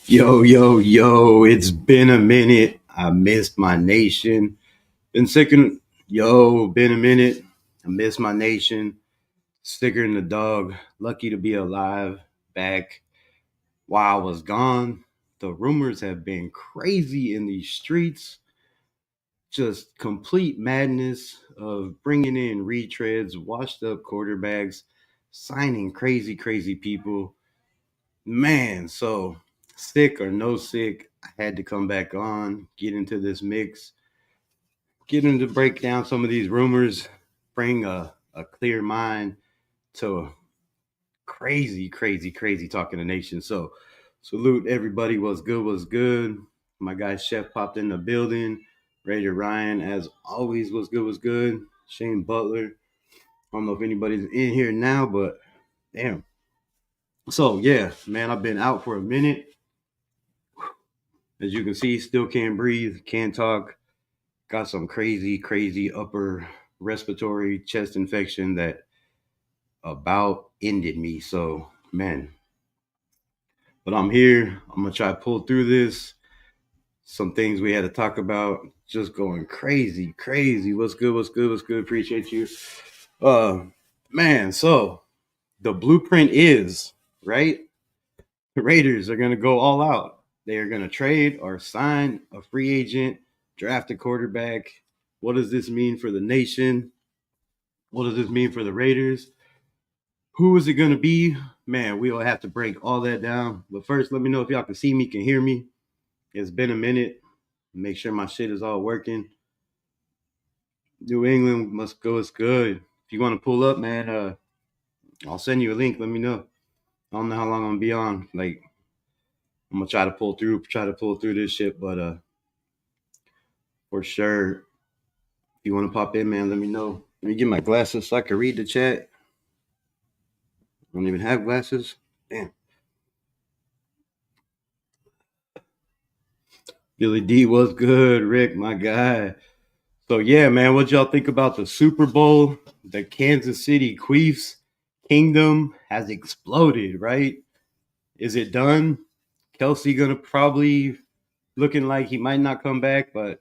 Yo, it's been a minute. I missed my nation. Been sick in, been a minute. I missed my nation. Sicker than the dog. Lucky to be alive. Back while I was gone. The rumors have been crazy in these streets. Just complete madness of bringing in retreads, washed up quarterbacks, signing crazy people. Man, so sick or no sick, I had to come back on, get into this mix, get him to break down some of these rumors, bring a clear mind to crazy talking to nation. So salute everybody. What's good? What's good? My guy Chef popped in the building. Raider Ryan, as always, what's good? What's good? Shane Butler. I don't know if anybody's in here now, but damn. So yeah, man, I've been out for a minute. As you can see, still can't breathe, can't talk. Got some crazy upper respiratory chest infection that about ended me. So, man, but I'm here. I'm going to try to pull through this. Some things we had to talk about. Just going crazy. What's good? Appreciate you. Uh, man, so the blueprint is, right? The Raiders are going to go all out. They are going to trade or sign a free agent, draft a quarterback. What does this mean for the nation? What does this mean for the Raiders? Who is it going to be? Man, we'll have to break all that down. But first, let me know if y'all can see me, can hear me. It's been a minute. Make sure my shit is all working. New England must go. It's good. If you want to pull up, man, I'll send you a link. Let me know. I don't know how long I'm gonna be on. Like, I'm gonna try to pull through this shit. But for sure, if you want to pop in, man, let me know. Let me get my glasses so I can read the chat. I don't even have glasses. Damn. Billy D was good. Rick, my guy. So yeah, man, what y'all think about the Super Bowl? The Kansas City Chiefs kingdom has exploded, right? Is it done? Kelsey gonna probably looking like he might not come back, but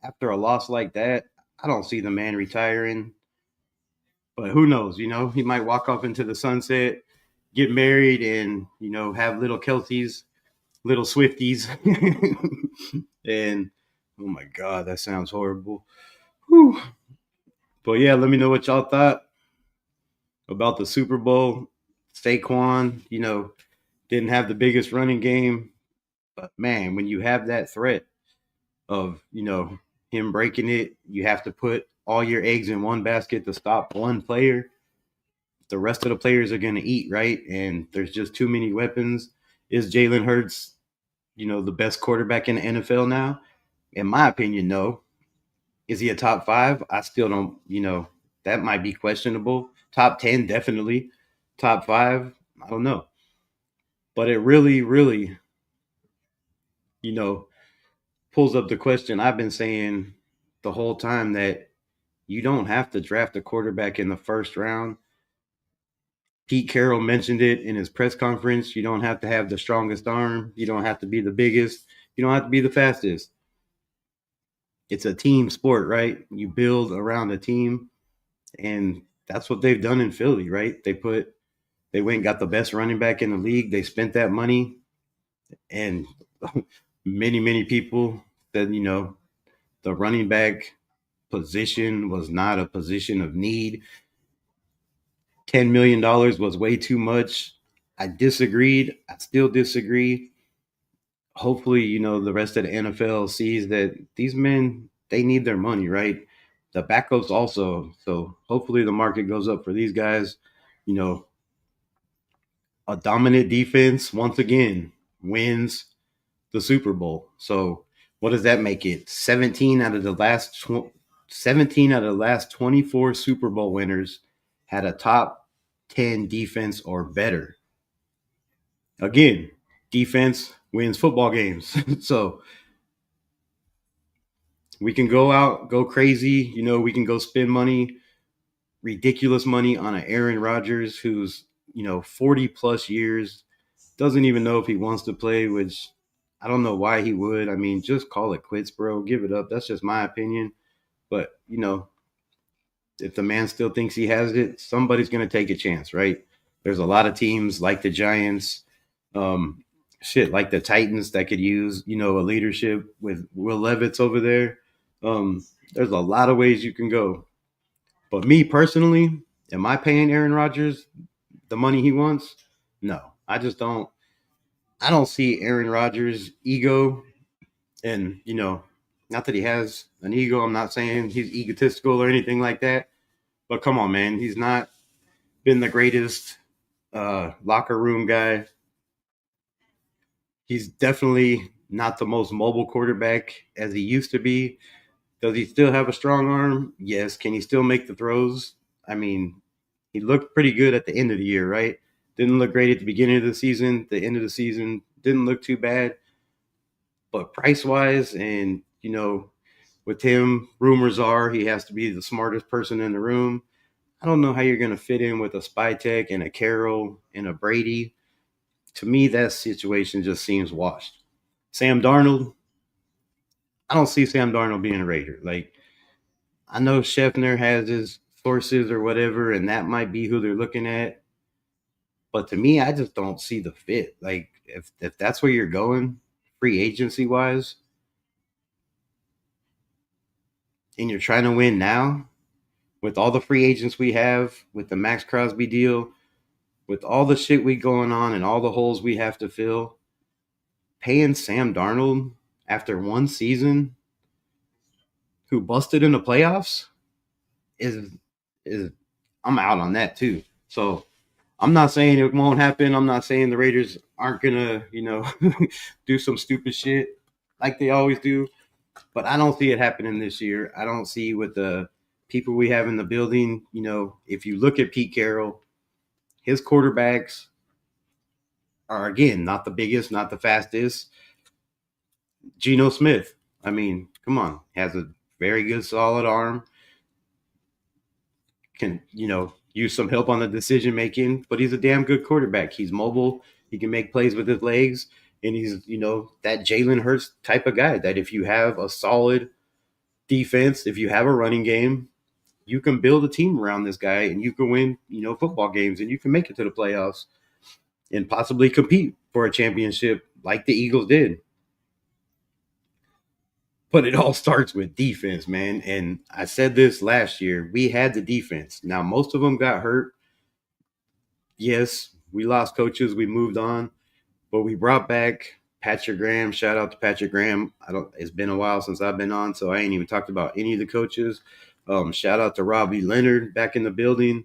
after a loss like that, I don't see the man retiring. But who knows? He might walk off into the sunset, get married, and have little Kelseys, little Swifties, and oh my god, that sounds horrible. Whew. But yeah, let me know what y'all thought about the Super Bowl. Saquon, didn't have the biggest running game, but man, when you have that threat of, him breaking it, you have to put all your eggs in one basket to stop one player. The rest of the players are going to eat, right? And there's just too many weapons. Is Jalen Hurts, the best quarterback in the NFL now? In my opinion, no. Is he a top 5? I still don't, that might be questionable. Top 10, definitely. Top 5, I don't know. But it really, pulls up the question I've been saying the whole time, that you don't have to draft a quarterback in the first round. Pete Carroll mentioned it in his press conference. You don't have to have the strongest arm. You don't have to be the biggest. You don't have to be the fastest. It's a team sport, right? You build around a team, and that's what they've done in Philly, right? They went and got the best running back in the league. They spent that money, and many people said, the running back position was not a position of need. $10 million was way too much. I disagreed. I still disagree. Hopefully, the rest of the NFL sees that these men, they need their money, right? The backups also. So hopefully the market goes up for these guys. A dominant defense, once again, wins the Super Bowl. So what does that make it? 17 out of the last 24 Super Bowl winners had a top 10 defense or better. Again, defense wins football games. So we can go out, go crazy. We can go spend money. ridiculous money on an Aaron Rodgers who's, 40 plus years, doesn't even know if he wants to play, which I don't know why he would. I mean, just call it quits, bro. Give it up. That's just my opinion. But, if the man still thinks he has it, somebody's going to take a chance, right? There's a lot of teams like the Giants, um, like the Titans that could use, a leadership with Will Levis over there. There's a lot of ways you can go. But me personally, am I paying Aaron Rodgers the money he wants? No, I just don't. I don't see Aaron Rodgers' ego, and not that he has an ego. I'm not saying he's egotistical or anything like that. But come on, man, he's not been the greatest locker room guy. He's definitely not the most mobile quarterback as he used to be. Does he still have a strong arm? Yes. Can he still make the throws? I mean, he looked pretty good at the end of the year, right? Didn't look great at the beginning of the season. The end of the season didn't look too bad. But price wise, and with him, rumors are he has to be the smartest person in the room. I don't know how you're going to fit in with a Spy Tech and a Carroll and a Brady. To me, that situation just seems washed. Sam Darnold, I don't see Sam Darnold being a Raider. Like, I know Scheffner has his sources or whatever, and that might be who they're looking at. But to me, I just don't see the fit. Like, if that's where you're going, free agency wise, and you're trying to win now, with all the free agents we have, with the Max Crosby deal, with all the shit we going on and all the holes we have to fill, paying Sam Darnold after one season, who busted in the playoffs, is is I'm out on that too. So I'm not saying it won't happen. I'm not saying the Raiders aren't gonna, do some stupid shit like they always do. But I don't see it happening this year. I don't see with the people we have in the building. If you look at Pete Carroll, his quarterbacks are again not the biggest, not the fastest. Geno Smith, I mean, come on, has a very good solid arm. Can use some help on the decision making, but he's a damn good quarterback. He's mobile. He can make plays with his legs, and he's that Jalen Hurts type of guy. That if you have a solid defense, if you have a running game, you can build a team around this guy, and you can win football games, and you can make it to the playoffs, and possibly compete for a championship like the Eagles did. But it all starts with defense, man. And I said this last year. We had the defense. Now, most of them got hurt. Yes, we lost coaches. We moved on. But we brought back Patrick Graham. Shout out to Patrick Graham. It's been a while since I've been on, so I ain't even talked about any of the coaches. Shout out to Robbie Leonard back in the building.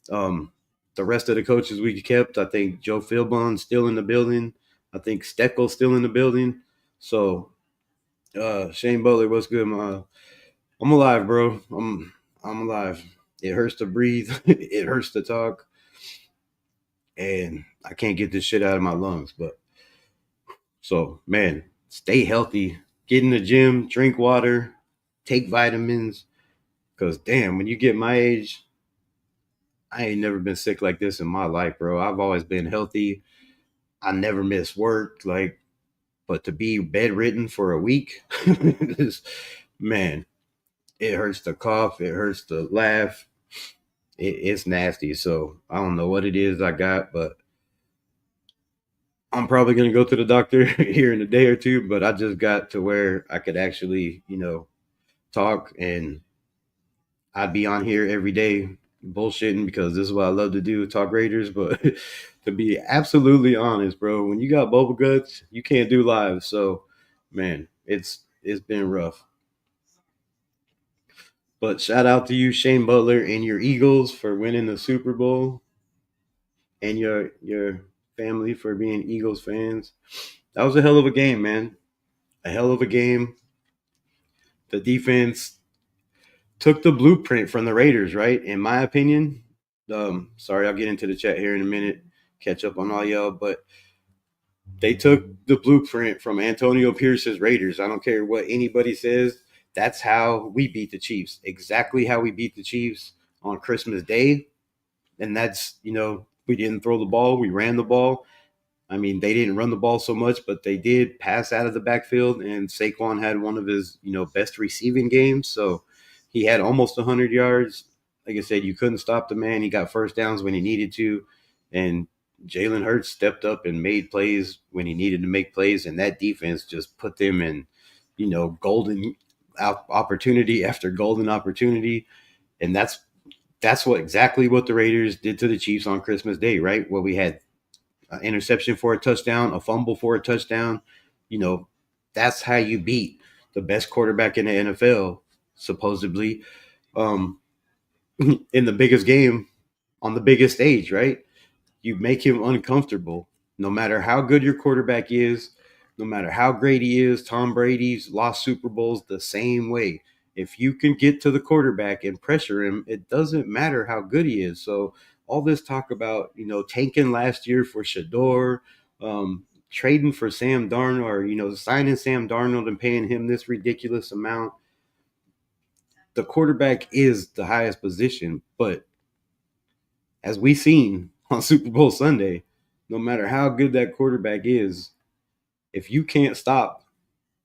The rest of the coaches we kept, I think Joe Philbon's still in the building. I think Steckel's still in the building. So Shane Butler, what's good? I'm alive, bro. I'm alive. It hurts to breathe. It hurts to talk, and I can't get this shit out of my lungs. But so, man, stay healthy. Get in the gym. Drink water. Take vitamins. Cause damn, when you get my age, I ain't never been sick like this in my life, bro. I've always been healthy. I never miss work. But to be bedridden for a week, man, it hurts to cough. It hurts to laugh. It's nasty. So I don't know what it is I got, but I'm probably going to go to the doctor here in a day or two. But I just got to where I could actually, talk, and I'd be on here every day bullshitting because this is what I love to do, talk Raiders. But to be absolutely honest, bro, when you got bubble guts, you can't do live. So, man, it's been rough. But shout out to you, Shane Butler, and your Eagles for winning the Super Bowl, and your family for being Eagles fans. That was a hell of a game, man. A hell of a game. The defense took the blueprint from the Raiders, right? In my opinion. Sorry, I'll get into the chat here in a minute, catch up on all y'all, but they took the blueprint from Antonio Pierce's Raiders. I don't care what anybody says. That's how we beat the Chiefs. Exactly how we beat the Chiefs. on Christmas Day. And that's, we didn't throw the ball, we ran the ball. I mean, they didn't run the ball so much, but they did pass out of the backfield. And Saquon had one of his, best receiving games. So he had almost 100 yards. Like I said, you couldn't stop the man. He got first downs when he needed to. And Jalen Hurts stepped up and made plays when he needed to make plays. And that defense just put them in, golden opportunity after golden opportunity. And that's exactly what the Raiders did to the Chiefs on Christmas Day, right? Where we had an interception for a touchdown, a fumble for a touchdown. That's how you beat the best quarterback in the NFL, supposedly, um, in the biggest game on the biggest stage, right? You make him uncomfortable. No matter how good your quarterback is, no matter how great he is, Tom Brady's lost Super Bowls the same way. If you can get to the quarterback and pressure him, it doesn't matter how good he is. So all this talk about, tanking last year for Shador, trading for Sam Darnold, or, signing Sam Darnold and paying him this ridiculous amount. The quarterback is the highest position, but as we seen on Super Bowl Sunday, no matter how good that quarterback is, if you can't stop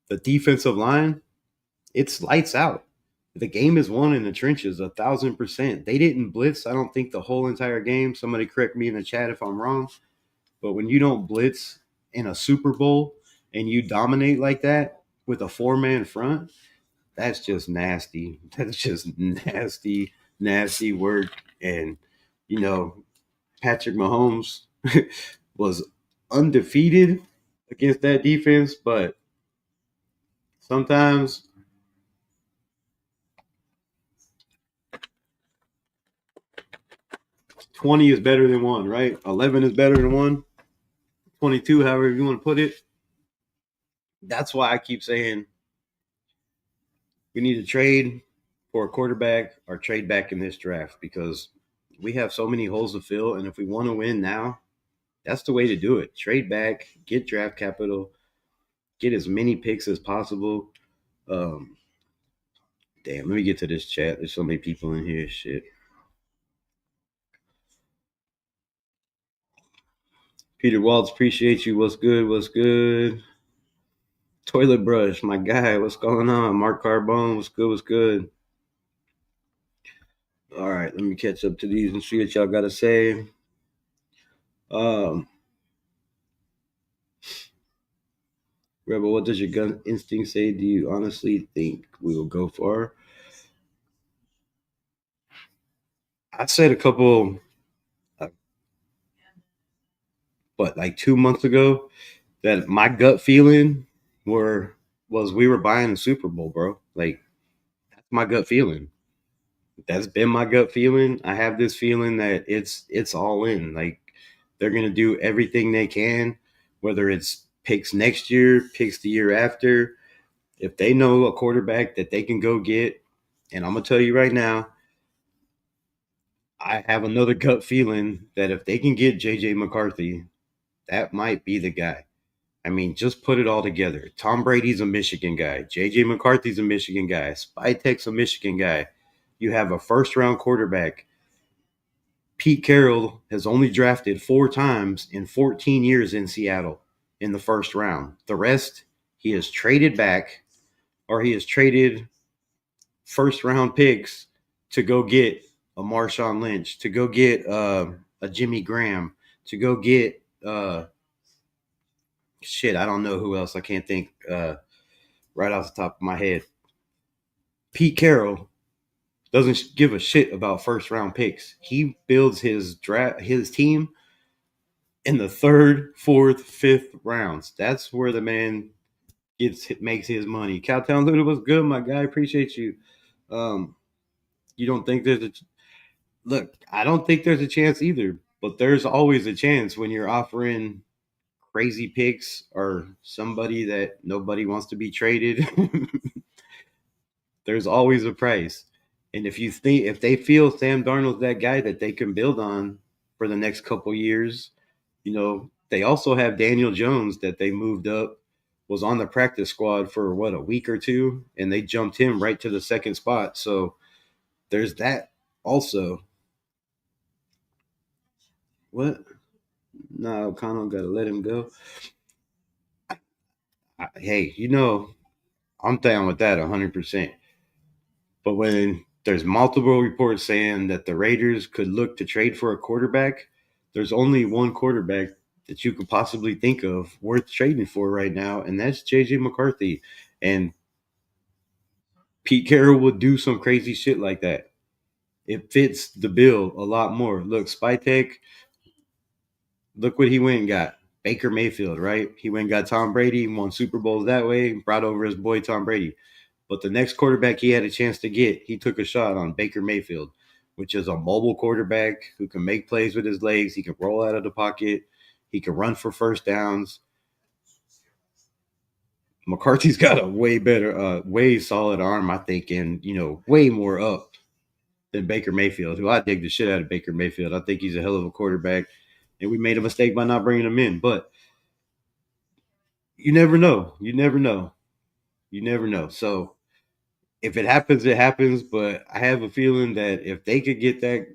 the defensive line, it's lights out. The game is won in the trenches, 1,000%. They didn't blitz, I don't think, the whole entire game. Somebody correct me in the chat if I'm wrong. But when you don't blitz in a Super Bowl and you dominate like that with a four-man front, that's just nasty. That's just nasty, nasty work. And, Patrick Mahomes was undefeated against that defense, but sometimes 20 is better than 1, right? 11 is better than 1. 22, however you want to put it. That's why I keep saying we need to trade for a quarterback or trade back in this draft, because we have so many holes to fill. And if we want to win now, that's the way to do it. Trade back, get draft capital, get as many picks as possible. Damn, let me get to this chat. There's so many people in here. Shit. Peter Waltz, appreciate you. What's good? What's good? Toilet Brush, my guy. What's going on? Mark Carbone, what's good? What's good? All right, let me catch up to these and see what y'all got to say. Rebel, what does your gut instinct say? Do you honestly think we will go far? I said a couple, like 2 months ago, that my gut feeling was we were buying the Super Bowl, bro. Like, that's my gut feeling. That's been my gut feeling. I have this feeling that it's all in. Like, they're gonna do everything they can, whether it's picks next year, picks the year after. If they know a quarterback that they can go get, and I'm gonna tell you right now, I have another gut feeling that if they can get JJ McCarthy, that might be the guy. I mean, just put it all together. Tom Brady's a Michigan guy. JJ McCarthy's a Michigan guy. Spytek's a Michigan guy. You have a first round quarterback. Pete Carroll has only drafted 4 times in 14 years in Seattle in the first round. The rest, he has traded back, or he has traded first round picks to go get a Marshawn Lynch, to go get a Jimmy Graham, to go get I don't know who else. I can't think right off the top of my head. Pete Carroll doesn't give a shit about first round picks. He builds his team in the 3rd, 4th, 5th rounds. That's where the man makes his money. Cowtown Luda was good, my guy. Appreciate you. You don't think there's a look? I don't think there's a chance either. But there's always a chance when you're offering crazy picks or somebody that nobody wants to be traded. There's always a price. And if they feel Sam Darnold's that guy that they can build on for the next couple years, they also have Daniel Jones that they moved up, was on the practice squad for a week or two, and they jumped him right to the 2nd spot. So there's that Also, what? No, O'Connell got to let him go. Hey, I'm down with that 100%. But when there's multiple reports saying that the Raiders could look to trade for a quarterback, there's only one quarterback that you could possibly think of worth trading for right now, and that's JJ McCarthy. And Pete Carroll would do some crazy shit like that. It fits the bill a lot more. Look, Spytek, look what he went and got. Baker Mayfield, right? He went and got Tom Brady, won Super Bowls that way, brought over his boy Tom Brady. But the next quarterback he had a chance to get, he took a shot on Baker Mayfield, which is a mobile quarterback who can make plays with his legs. He can roll out of the pocket. He can run for first downs. McCarthy's got a way better, way solid arm, I think, and way more up than Baker Mayfield, who I dig the shit out of Baker Mayfield. I think he's a hell of a quarterback, and we made a mistake by not bringing him in. But you never know. You never know. You never know. So if it happens, it happens. But I have a feeling that if they could get that,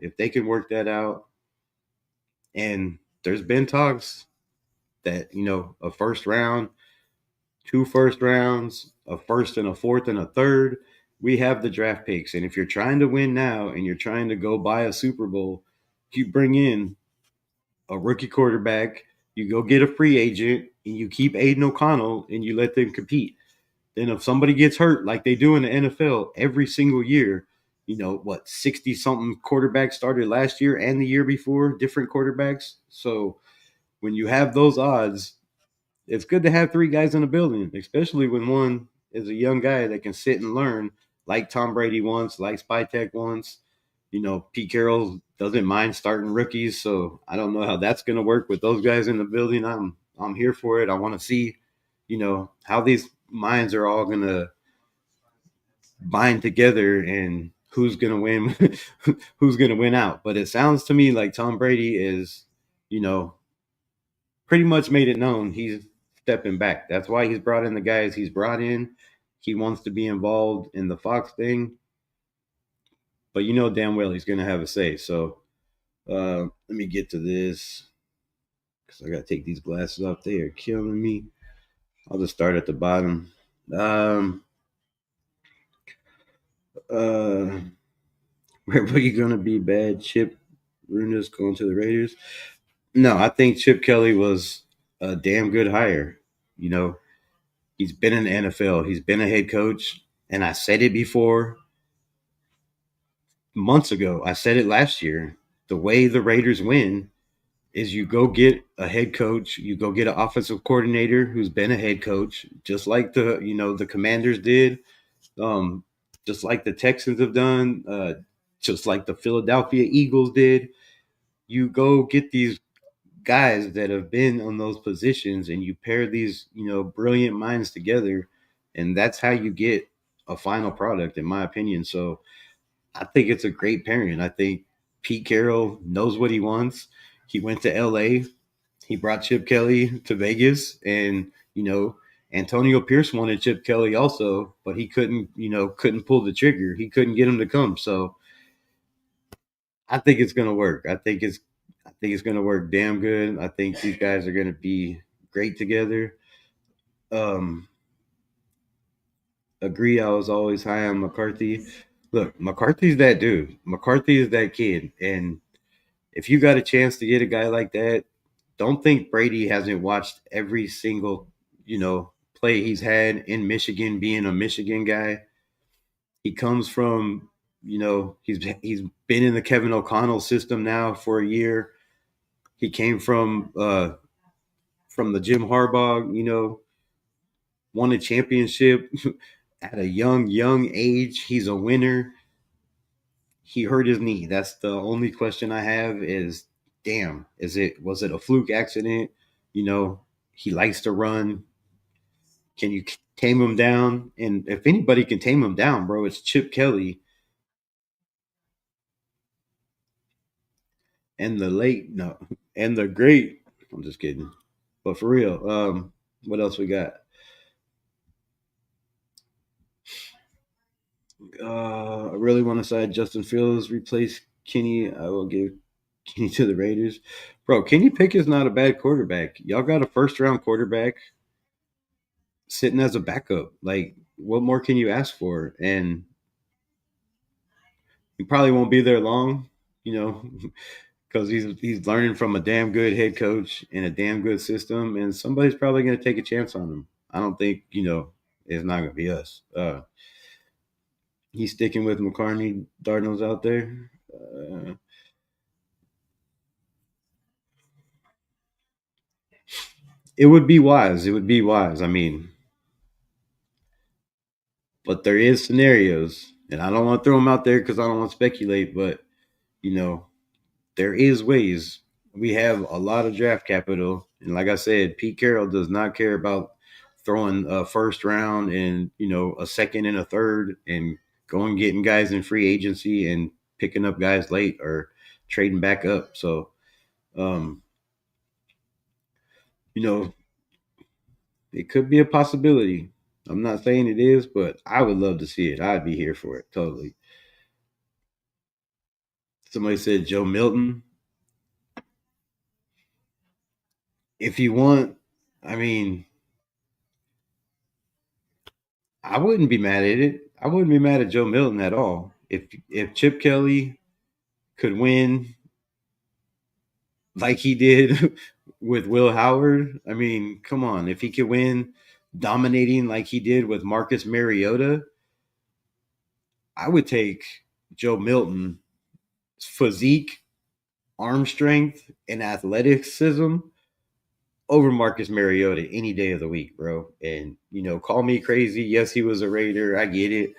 if they can work that out, and there's been talks that a first round, two first rounds, a first and a fourth and a third. We have the draft picks, and if you're trying to win now and you're trying to go buy a Super Bowl, you bring in a rookie quarterback, you go get a free agent, and you keep Aiden O'Connell, and you let them compete. Then if somebody gets hurt, like they do in the NFL every single year, 60 something quarterbacks started last year and the year before, different quarterbacks. So when you have those odds, it's good to have three guys in the building, especially when one is a young guy that can sit and learn, like Tom Brady wants, like Spytek wants. Pete Carroll doesn't mind starting rookies, so I don't know how that's going to work with those guys in the building. I'm here for it. I want to see, how these minds are all going to bind together and who's going to win, who's going to win out. But it sounds to me like Tom Brady is, you know, pretty much made it known he's stepping back. That's why he's brought in the guys he's brought in. He wants to be involved in the Fox thing, but damn well he's going to have a say. So let me get to this because I got to take these glasses off. They are killing me. I'll just start at the bottom. Um, uh, where were you going to be bad? Chip Runa's going to the Raiders? No, I think Chip Kelly was a damn good hire. You know, he's been in the NFL. He's been a head coach, and I said it before months ago. I said it last year. The way the Raiders win is you go get a head coach, you go get an offensive coordinator who's been a head coach, just like the Commanders did, um, just like the Texans have done, just like the Philadelphia Eagles did. You go get these guys that have been on those positions and you pair these brilliant minds together, and that's how you get a final product, in my opinion. So I think it's a great pairing. I think Pete Carroll knows what he wants. He went to LA, he brought Chip Kelly to Vegas, and Antonio Pierce wanted Chip Kelly also, but he couldn't pull the trigger. He couldn't get him to come. So I think it's gonna work. I think it's gonna work damn good. I think these guys are gonna be great together. Um, agree. I was always high on McCarthy. Look, McCarthy's that dude. McCarthy is that kid. And if you got a chance to get a guy like that, don't think Brady hasn't watched every single, play he's had in Michigan, being a Michigan guy. He comes from, he's been in the Kevin O'Connell system now for a year. He came from the Jim Harbaugh, won a championship at a young age. He's a winner. He hurt his knee. That's the only question I have is, damn, was it a fluke accident? He likes to run. Can you tame him down? And if anybody can tame him down, bro, it's Chip Kelly and the late no and the great. I'm just kidding, but for real. What else we got? I really want to side Justin Fields replace Kenny. I will give Kenny to the Raiders. Bro, Kenny Pickett's not a bad quarterback. Y'all got a first round quarterback sitting as a backup. Like, what more can you ask for? And he probably won't be there long, you know, because he's learning from a damn good head coach in a damn good system, and somebody's probably going to take a chance on him. I don't think it's not going to be us. He's sticking with McCartney. Darnold's out there. It would be wise. It would be wise. I mean, but there is scenarios, and I don't want to throw them out there because I don't want to speculate. But you know, there is ways. We have a lot of draft capital, and like I said, Pete Carroll does not care about throwing a first round and a second and a third, and going getting guys in free agency and picking up guys late or trading back up. So, um, you know, it could be a possibility. I'm not saying it is, but I would love to see it. I'd be here for it totally. Somebody said Joe Milton. If you want, I mean, I wouldn't be mad at it. I wouldn't be mad at Joe Milton at all. If Chip Kelly could win like he did with Will Howard, I mean, come on. If he could win dominating like he did with Marcus Mariota, I would take Joe Milton's physique, arm strength, and athleticism over Marcus Mariota any day of the week, bro. And call me crazy. Yes, he was a Raider. I get it.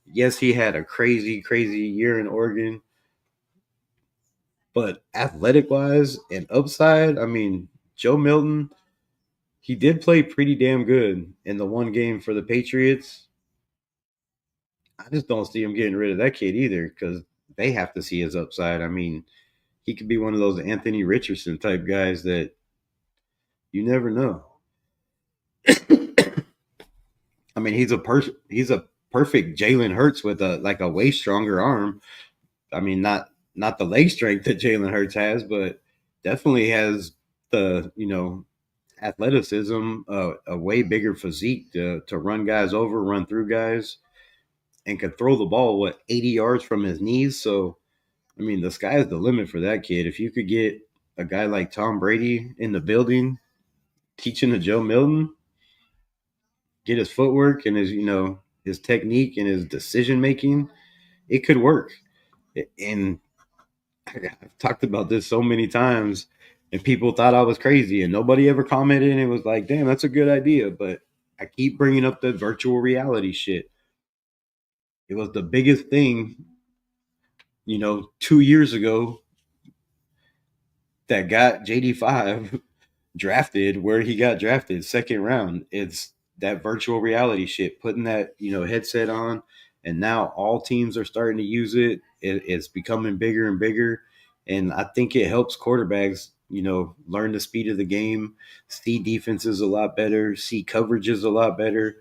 Yes, he had a crazy, crazy year in Oregon. But athletic wise and upside, I mean, Joe Milton, he did play pretty damn good in the one game for the Patriots. I just don't see him getting rid of that kid either because they have to see his upside. I mean, he could be one of those Anthony Richardson type guys that you never know. I mean, he's a perfect Jalen Hurts with a way stronger arm. I mean, not the leg strength that Jalen Hurts has, but definitely has the athleticism, a way bigger physique to run guys over, run through guys, and could throw the ball 80 yards from his knees. So I mean, the sky's the limit for that kid. If you could get a guy like Tom Brady in the building teaching to Joe Milton, get his footwork and his technique and his decision making, it could work. And I've talked about this so many times, and people thought I was crazy, and nobody ever commented. And it was like, damn, that's a good idea. But I keep bringing up the virtual reality shit. It was the biggest thing, 2 years ago that got JD5 drafted where he got drafted, second round. It's that virtual reality shit, putting that headset on, and now all teams are starting to use it. It's becoming bigger and bigger, and I think it helps quarterbacks learn the speed of the game, see defenses a lot better, see coverages a lot better,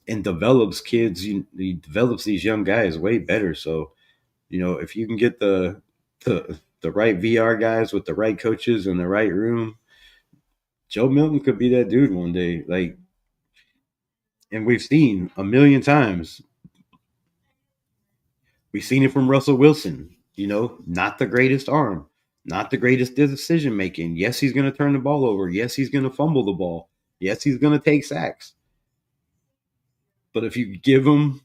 and develops kids. He develops these young guys way better. So if you can get the right VR guys with the right coaches in the right room, Joe Milton could be that dude one day. Like, and we've seen a million times. We've seen it from Russell Wilson. Not the greatest arm, not the greatest decision making. Yes, he's going to turn the ball over. Yes, he's going to fumble the ball. Yes, he's going to take sacks. But if you give him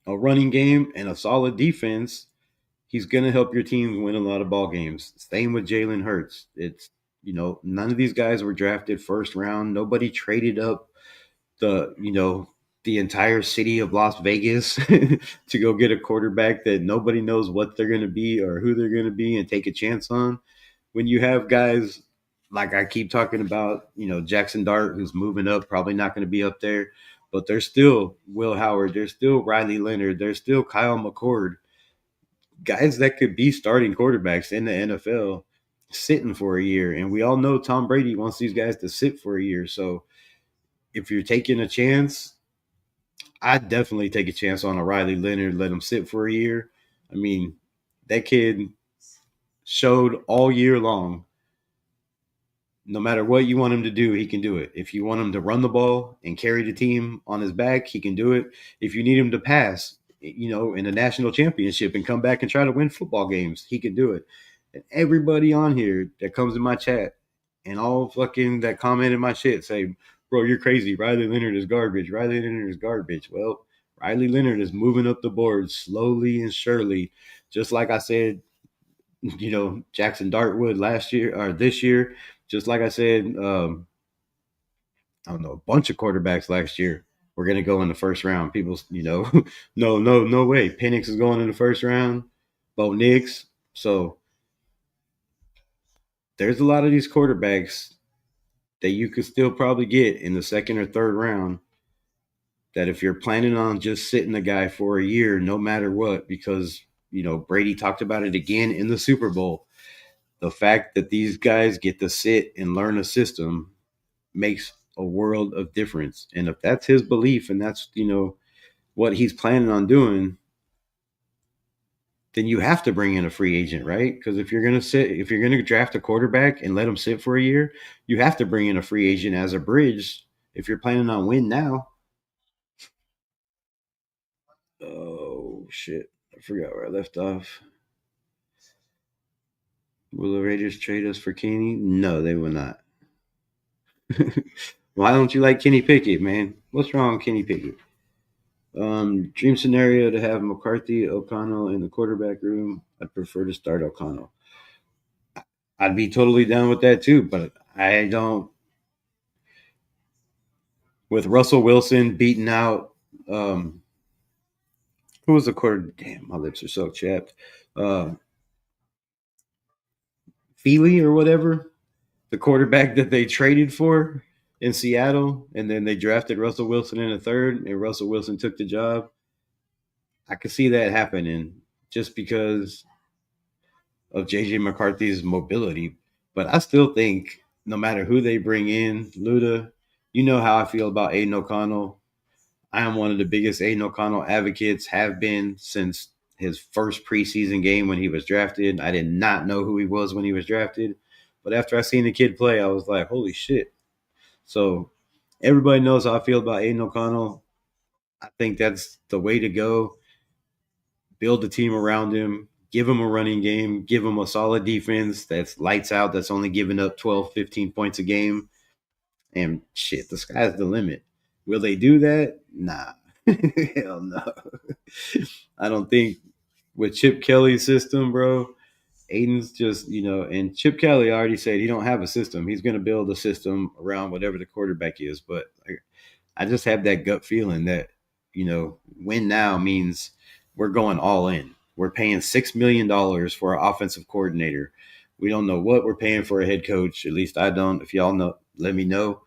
a running game and a solid defense, he's going to help your team win a lot of ball games. Same with Jalen Hurts. It's none of these guys were drafted first round. Nobody traded up the the entire city of Las Vegas to go get a quarterback that nobody knows what they're going to be or who they're going to be and take a chance on. When you have guys like I keep talking about, Jackson Dart, who's moving up, probably not going to be up there, but there's still Will Howard, there's still Riley Leonard, there's still Kyle McCord, guys that could be starting quarterbacks in the NFL sitting for a year. And we all know Tom Brady wants these guys to sit for a year. So if you're taking a chance, I'd definitely take a chance on a Riley Leonard, let him sit for a year. I mean, that kid showed all year long, no matter what you want him to do, he can do it. If you want him to run the ball and carry the team on his back, he can do it. If you need him to pass, in a national championship and come back and try to win football games, he can do it. And everybody on here that comes in my chat and all fucking that comment in my shit say, bro, you're crazy. Riley Leonard is garbage. Riley Leonard is garbage. Well, Riley Leonard is moving up the board slowly and surely. Just like I said, Jackson Dartwood last year or this year, just like I said, I don't know, a bunch of quarterbacks last year were going to go in the first round. People, no way. Penix is going in the first round. Bo Nix. So there's a lot of these quarterbacks that you could still probably get in the second or third round. That if you're planning on just sitting the guy for a year, no matter what, because Brady talked about it again in the Super Bowl. The fact that these guys get to sit and learn a system makes a world of difference. And if that's his belief and that's, what he's planning on doing, then you have to bring in a free agent, right? Because if you're going to draft a quarterback and let him sit for a year, you have to bring in a free agent as a bridge if you're planning on win now. Oh, shit. I forgot where I left off. Will the Raiders trade us for Kenny? No, they will not. Why don't you like Kenny Pickett, man? What's wrong with Kenny Pickett? Dream scenario to have McCarthy, O'Connell in the quarterback room. I'd prefer to start O'Connell. I'd be totally down with that too, but I don't. With Russell Wilson beating out, who was the quarter? Damn, my lips are so chapped. Uh, Feely or whatever, the quarterback that they traded for in Seattle, and then they drafted Russell Wilson in the third, and Russell Wilson took the job. I could see that happening just because of JJ McCarthy's mobility. But I still think no matter who they bring in, Luda, you know how I feel about Aiden O'Connell. I am one of the biggest Aiden O'Connell advocates, have been since his first preseason game when he was drafted. I did not know who he was when he was drafted. But after I seen the kid play, I was like, holy shit. So everybody knows how I feel about Aiden O'Connell. I think that's the way to go. Build a team around him, give him a running game, give him a solid defense that's lights out, that's only giving up 12, 15 points a game. And shit, the sky's the limit. Will they do that? Nah. Hell no. I don't think with Chip Kelly's system, bro, Aiden's just, and Chip Kelly already said he don't have a system. He's going to build a system around whatever the quarterback is. But I just have that gut feeling that, win now means we're going all in. We're paying $6 million for our offensive coordinator. We don't know what we're paying for a head coach. At least I don't. If y'all know, let me know.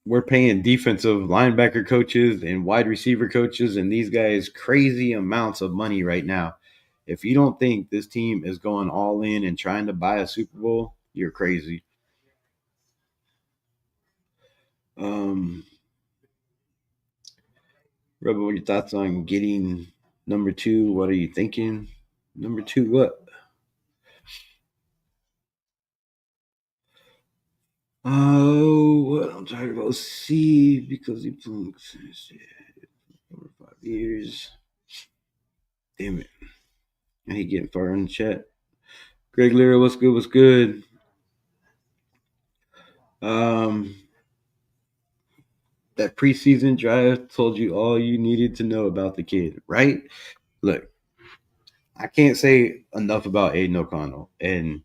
We're paying defensive linebacker coaches and wide receiver coaches and these guys crazy amounts of money right now. If you don't think this team is going all in and trying to buy a Super Bowl, you're crazy. Rebel, what are your thoughts on getting number 2? What are you thinking? Number 2, what? Oh, what I'm talking about C because he played over 5 years. Damn it. I hate getting far in the chat. Greg Lyra, what's good? What's good? That preseason drive told you all you needed to know about the kid, right? Look, I can't say enough about Aiden O'Connell. And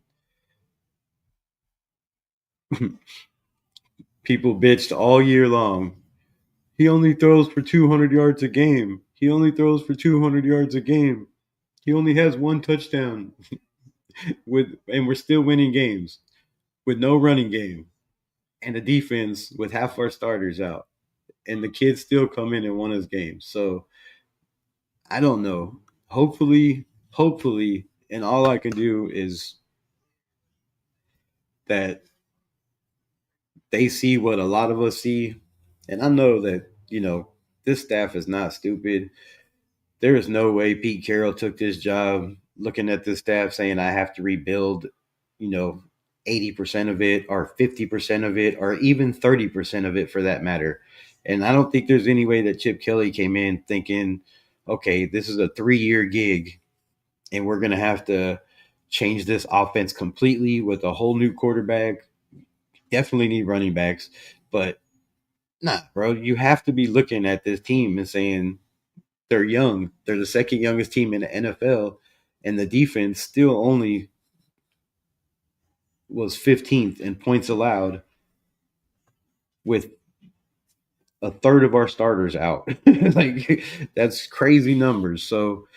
people bitched all year long. He only throws for 200 yards a game. He only throws for 200 yards a game. He only has one touchdown. And we're still winning games with no running game and a defense with half our starters out. And the kids still come in and won his games. So I don't know. Hopefully, and all I can do is that they see what a lot of us see. And I know that you know, this staff is not stupid. There is no way Pete Carroll took this job looking at this staff saying I have to rebuild, you know, 80% of it or 50% of it or even 30% of it for that matter. And I don't think there's any way that Chip Kelly came in thinking, okay, this is a 3-year gig and we're going to have to change this offense completely with a whole new quarterback. Definitely need running backs, but nah, bro, you have to be looking at this team and saying they're young. They're the second youngest team in the NFL, and the defense still only was 15th in points allowed with a third of our starters out. Like that's crazy numbers. So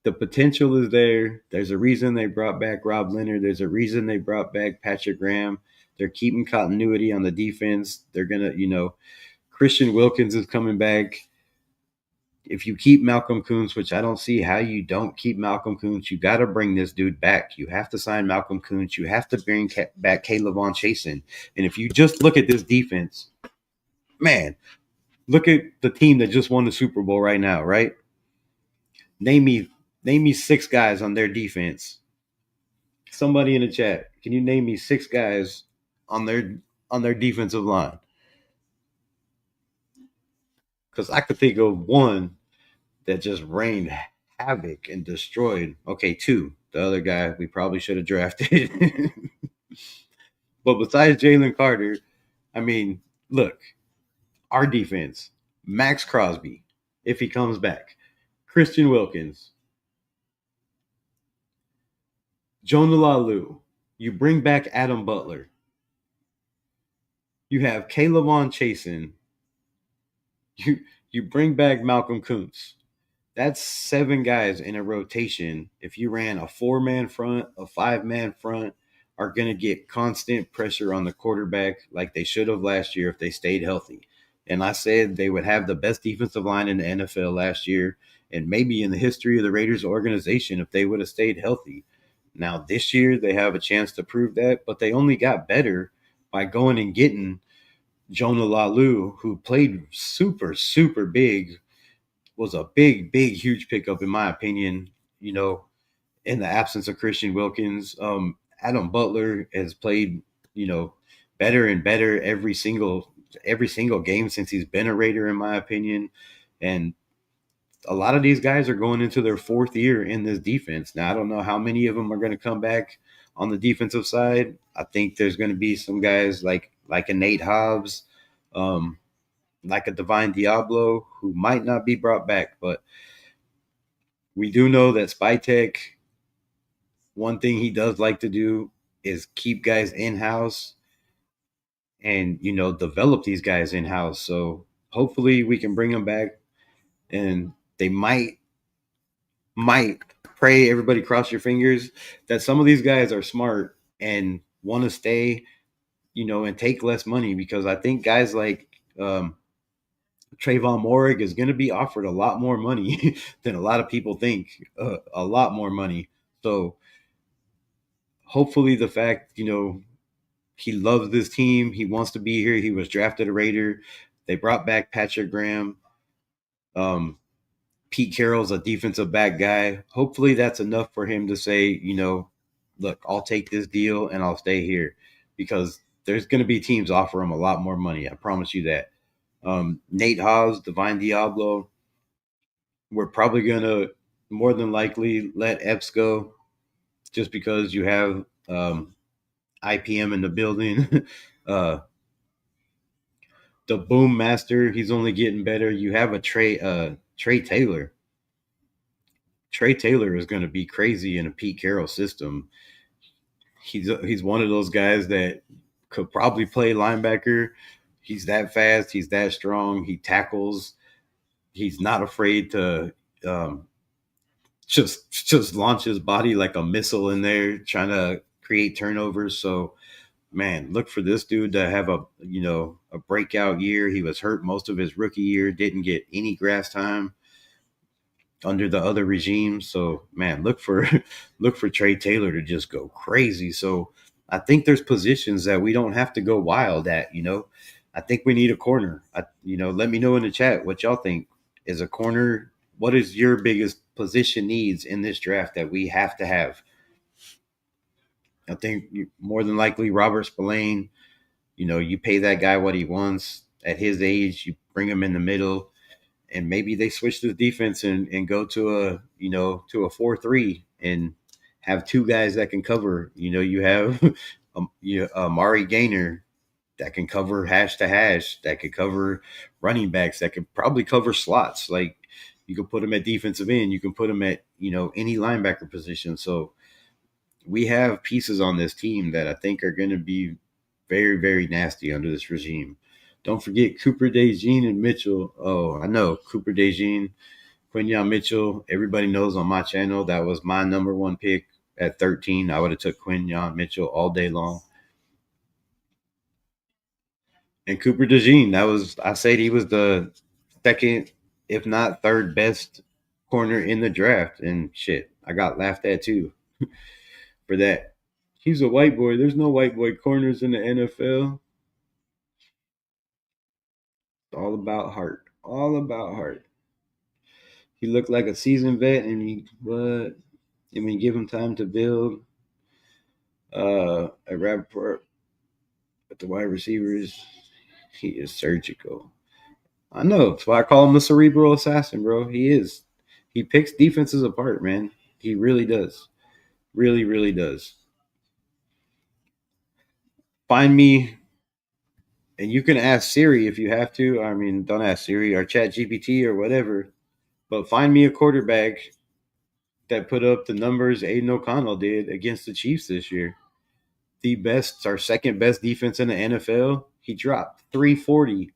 the potential is there. There's a reason they brought back Rob Leonard. There's a reason they brought back Patrick Graham. They're keeping continuity on the defense. They're gonna, Christian Wilkins is coming back. If you keep Malcolm Koonce, which I don't see how you don't keep Malcolm Koonce, you got to bring this dude back. You have to sign Malcolm Koonce. You have to bring back Caleb Von Chasen. And if you just look at this defense, man, look at the team that just won the Super Bowl right now, right? Name me 6 guys on their defense. Somebody in the chat, can you name me 6 guys on their defensive line? Because I could think of one that just rained havoc and destroyed. Okay, 2. The other guy we probably should have drafted. But besides Jalen Carter, I mean, look, our defense, Max Crosby, if he comes back, Christian Wilkins, Jonah Lalu, you bring back Adam Butler. You have Caleb Von Chasen. You bring back Malcolm Koonce. That's 7 guys in a rotation. If you ran a 4-man front, a 5-man front, are going to get constant pressure on the quarterback like they should have last year if they stayed healthy. And I said they would have the best defensive line in the NFL last year and maybe in the history of the Raiders organization if they would have stayed healthy. Now, this year, they have a chance to prove that, but they only got better by going and getting Jonah Lalu, who played super, super big, was a big, big, huge pickup, in my opinion, in the absence of Christian Wilkins. Adam Butler has played, better and better every single game since he's been a Raider, in my opinion. And a lot of these guys are going into their 4th year in this defense. Now, I don't know how many of them are going to come back on the defensive side. I think there's going to be some guys like a Nate Hobbs, like a Divine Diablo, who might not be brought back. But we do know that Spytek, one thing he does like to do is keep guys in-house and, develop these guys in-house. So hopefully we can bring them back, and they might pray, everybody cross your fingers, that some of these guys are smart and want to stay, and take less money, because I think guys like Trayvon Morig is going to be offered a lot more money than a lot of people think, a lot more money. So hopefully the fact, he loves this team, he wants to be here, he was drafted a Raider, they brought back Patrick Graham, Pete Carroll's a defensive back guy. Hopefully that's enough for him to say, look, I'll take this deal and I'll stay here, because there's going to be teams offer him a lot more money. I promise you that. Nate Hobbs, Divine Diablo, we're probably going to more than likely let Epps go, just because you have IPM in the building. The Boom Master, he's only getting better. You have a Trey Taylor. Trey Taylor is going to be crazy in a Pete Carroll system. He's one of those guys that could probably play linebacker. He's that fast. He's that strong. He tackles. He's not afraid to just launch his body like a missile in there, trying to create turnovers. So, man, look for this dude to have a breakout year. He was hurt most of his rookie year, didn't get any grass time under the other regime. So, man, look for Trey Taylor to just go crazy. So I think there's positions that we don't have to go wild at, I think we need a corner. Let me know in the chat what y'all think. Is a corner? What is your biggest position needs in this draft that we have to have? I think more than likely Robert Spillane. You pay that guy what he wants at his age. You bring him in the middle, and maybe they switch the defense and go to a 4-3 and have two guys that can cover. You have Mari Gaynor that can cover hash to hash, that could cover running backs, that could probably cover slots. Like you can put them at defensive end, you can put them at any linebacker position. So we have pieces on this team that I think are going to be very, very nasty under this regime. Don't forget Cooper DeJean and Mitchell. Oh, I know Cooper DeJean, Quinyon Mitchell. Everybody knows on my channel that was my number one pick at 13. I would have took Quinyon Mitchell all day long. And Cooper DeJean, I said he was the second, if not third best corner in the draft. And shit, I got laughed at too for that. He's a white boy. There's no white boy corners in the NFL. It's all about heart. All about heart. He looked like a seasoned vet, and when you give him time to build, a rapport with the wide receivers, he is surgical. I know. That's why I call him the cerebral assassin, bro. He is. He picks defenses apart, man. He really does. Really, really does. Find me, and you can ask Siri if you have to. I mean, don't ask Siri or Chat GPT or whatever, but find me a quarterback that put up the numbers Aiden O'Connell did against the Chiefs this year. The best, our second best defense in the NFL. He dropped 340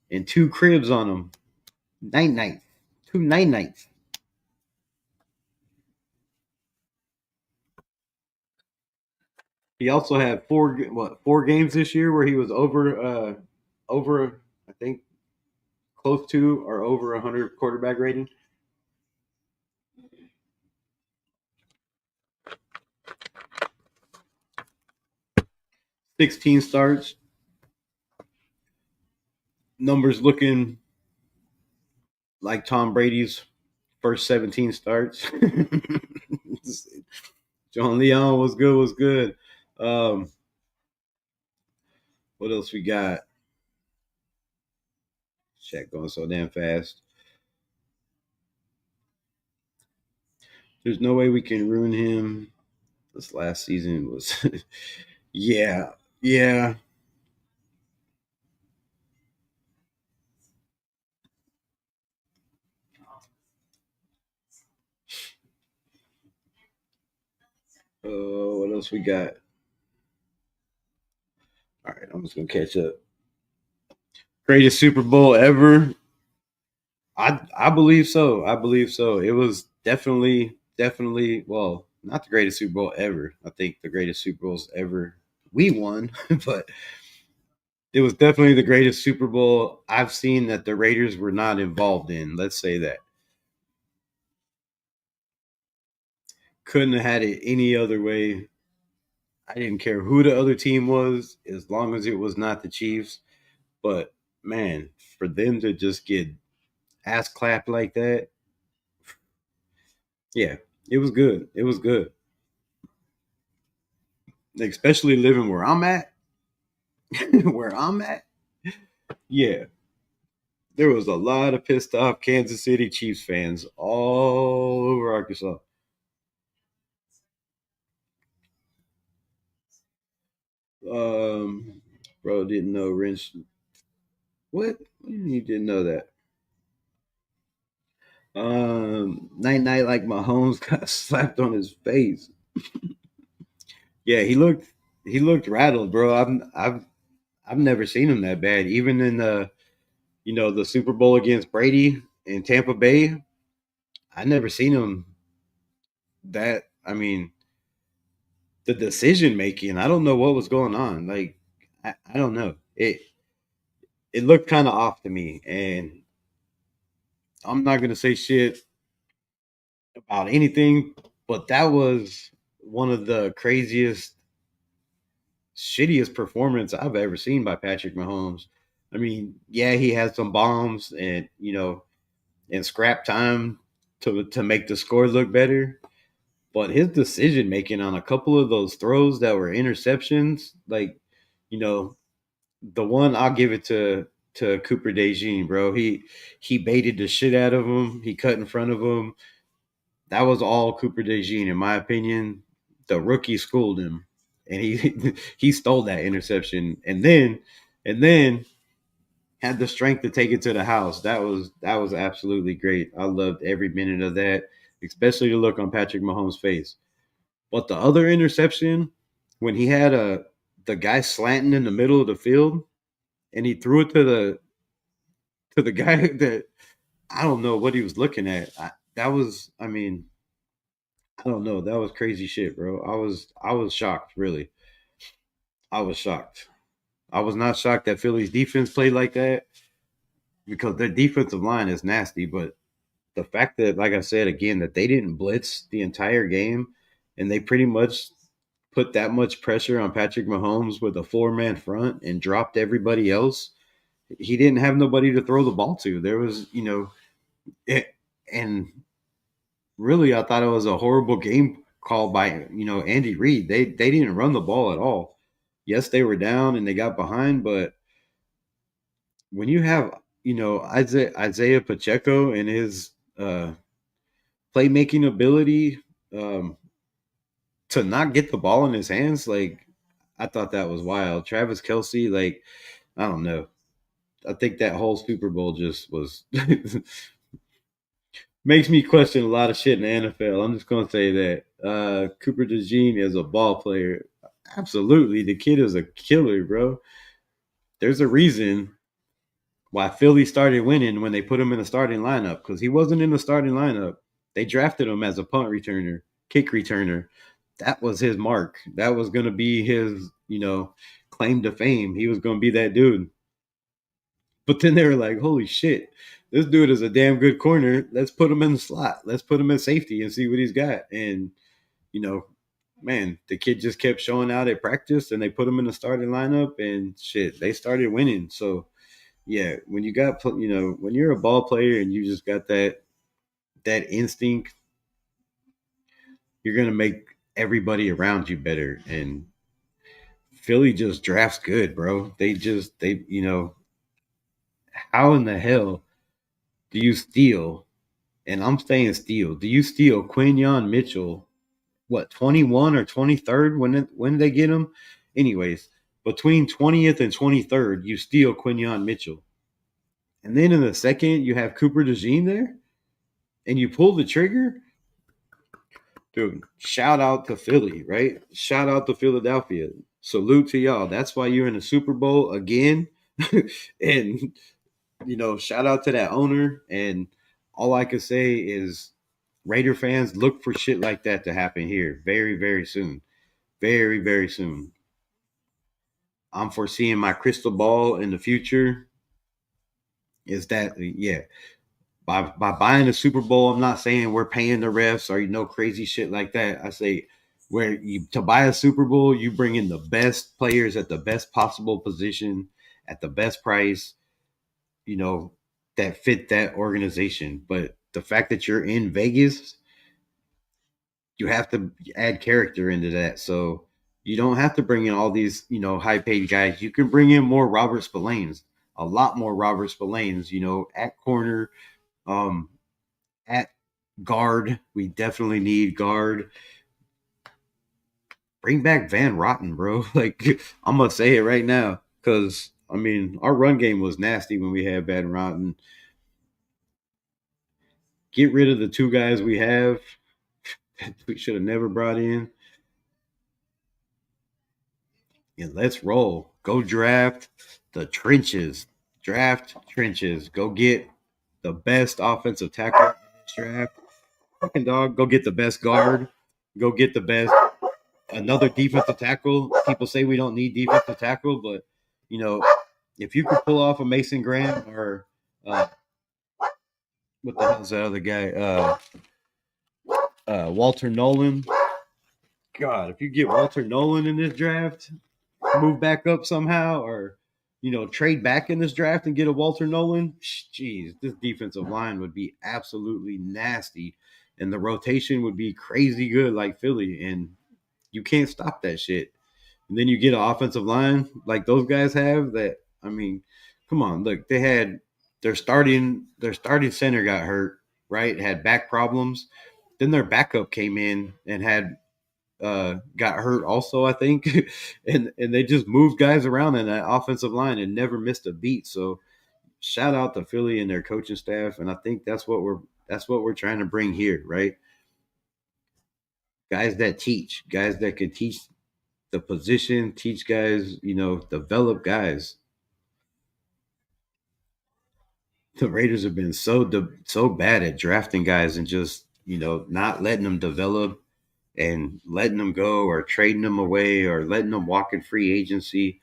and two cribs on him. Night night. Two night nights. He also had four games this year where he was over I think close to or over 100 quarterback rating. 16 starts. Numbers looking like Tom Brady's first 17 starts. John Leon was good, was good. Um, what else we got? Chat going so damn fast. There's no way we can ruin him. This last season was, yeah, yeah. What else we got? All right, I'm just gonna catch up. Greatest Super Bowl ever. I believe so. I believe so. It was definitely well, not the greatest Super Bowl ever. I think the greatest Super Bowls ever we won, but it was definitely the greatest Super Bowl I've seen that the Raiders were not involved in. Let's say that. Couldn't have had it any other way. I didn't care who the other team was as long as it was not the Chiefs. But man, for them to just get ass clapped like that, yeah, it was good. It was good. Especially living where I'm at, where I'm at. Yeah, there was a lot of pissed off Kansas City Chiefs fans all over Arkansas. Um, bro didn't know Wrench. What? You didn't know that? Night night like Mahomes got slapped on his face. Yeah, he looked rattled, bro. I've never seen him that bad. Even in the Super Bowl against Brady in Tampa Bay, I never seen him that. I mean, the decision making. I don't know what was going on. Like, I don't know. It looked kind of off to me, and I'm not gonna say shit about anything, but that was one of the craziest shittiest performance I've ever seen by Patrick Mahomes. I mean, yeah, he had some bombs and and scrap time to make the score look better. But his decision making on a couple of those throws that were interceptions, like, you know, the one I'll give it to Cooper DeJean, bro. He baited the shit out of him. He cut in front of him. That was all Cooper DeJean, in my opinion. The rookie schooled him, and he he stole that interception, and then had the strength to take it to the house. That was absolutely great. I loved every minute of that, especially the look on Patrick Mahomes' face. But the other interception, when he had the guy slanting in the middle of the field, and he threw it to the guy that I don't know what he was looking at. That was, I mean, I don't know. That was crazy shit, bro. I was shocked, really. I was shocked. I was not shocked that Philly's defense played like that because their defensive line is nasty. But the fact that, like I said again, that they didn't blitz the entire game and they pretty much put that much pressure on Patrick Mahomes with a 4-man front and dropped everybody else. He didn't have nobody to throw the ball to. There was, and really, I thought it was a horrible game call by Andy Reid. They didn't run the ball at all. Yes, they were down and they got behind, but when you have Isaiah Pacheco and his playmaking ability to not get the ball in his hands, like I thought that was wild. Travis Kelsey, like I don't know. I think that whole Super Bowl just was makes me question a lot of shit in the NFL. I'm just gonna say that Cooper DeJean is a ball player. Absolutely, the kid is a killer, bro. There's a reason why Philly started winning when they put him in the starting lineup because he wasn't in the starting lineup. They drafted him as a punt returner, kick returner. That was his mark. That was going to be his, claim to fame. He was going to be that dude. But then they were like, holy shit, this dude is a damn good corner. Let's put him in the slot. Let's put him in safety and see what he's got. And, man, the kid just kept showing out at practice and they put him in the starting lineup and shit, they started winning. So, yeah, when you got, when you're a ball player and you just got that instinct, you're going to make everybody around you better. And Philly just drafts good, bro. How in the hell do you steal? And I'm saying steal. Do you steal Quinyon Mitchell? What, 21 or 23rd? When did they get him? Anyways, between 20th and 23rd, you steal Quinyon Mitchell. And then in the second, you have Cooper DeJean there, and you pull the trigger. Dude, shout out to Philly, right? Shout out to Philadelphia. Salute to y'all. That's why you're in the Super Bowl again. And shout out to that owner. And all I can say is Raider fans, look for shit like that to happen here very, very soon. Very, very soon. I'm foreseeing my crystal ball in the future is that, yeah, by buying the Super Bowl, I'm not saying we're paying the refs or crazy shit like that. I say to buy a Super Bowl, you bring in the best players at the best possible position at the best price, that fit that organization. But the fact that you're in Vegas, you have to add character into that. So you don't have to bring in all these, high paid guys. You can bring in more Robert Spillanes, a lot more Robert Spillanes, at corner, at guard. We definitely need guard. Bring back Van Rotten, bro. Like I'm gonna say it right now, because our run game was nasty when we had Van Rotten. Get rid of the two guys we have that we should have never brought in. And let's roll. Go draft the trenches. Draft trenches. Go get the best offensive tackle in this draft. Fucking dog. Go get the best guard. Go get the best another defensive tackle. People say we don't need defensive tackle, but if you could pull off a Mason Graham or what the hell's that other guy? Walter Nolan. God, if you get Walter Nolan in this draft, move back up somehow, or trade back in this draft and get a Walter Nolan, jeez, this defensive line would be absolutely nasty, and the rotation would be crazy good like Philly, and you can't stop that shit. And then you get an offensive line like those guys have. That I mean, come on, look, they had their starting center got hurt, right? Had back problems. Then their backup came in and had got hurt also, I think, and they just moved guys around in that offensive line and never missed a beat. So shout out to Philly and their coaching staff, and I think that's what we're trying to bring here, right? Guys that can teach the position, teach guys, develop guys. The Raiders have been so bad at drafting guys and just not letting them develop and letting them go or trading them away or letting them walk in free agency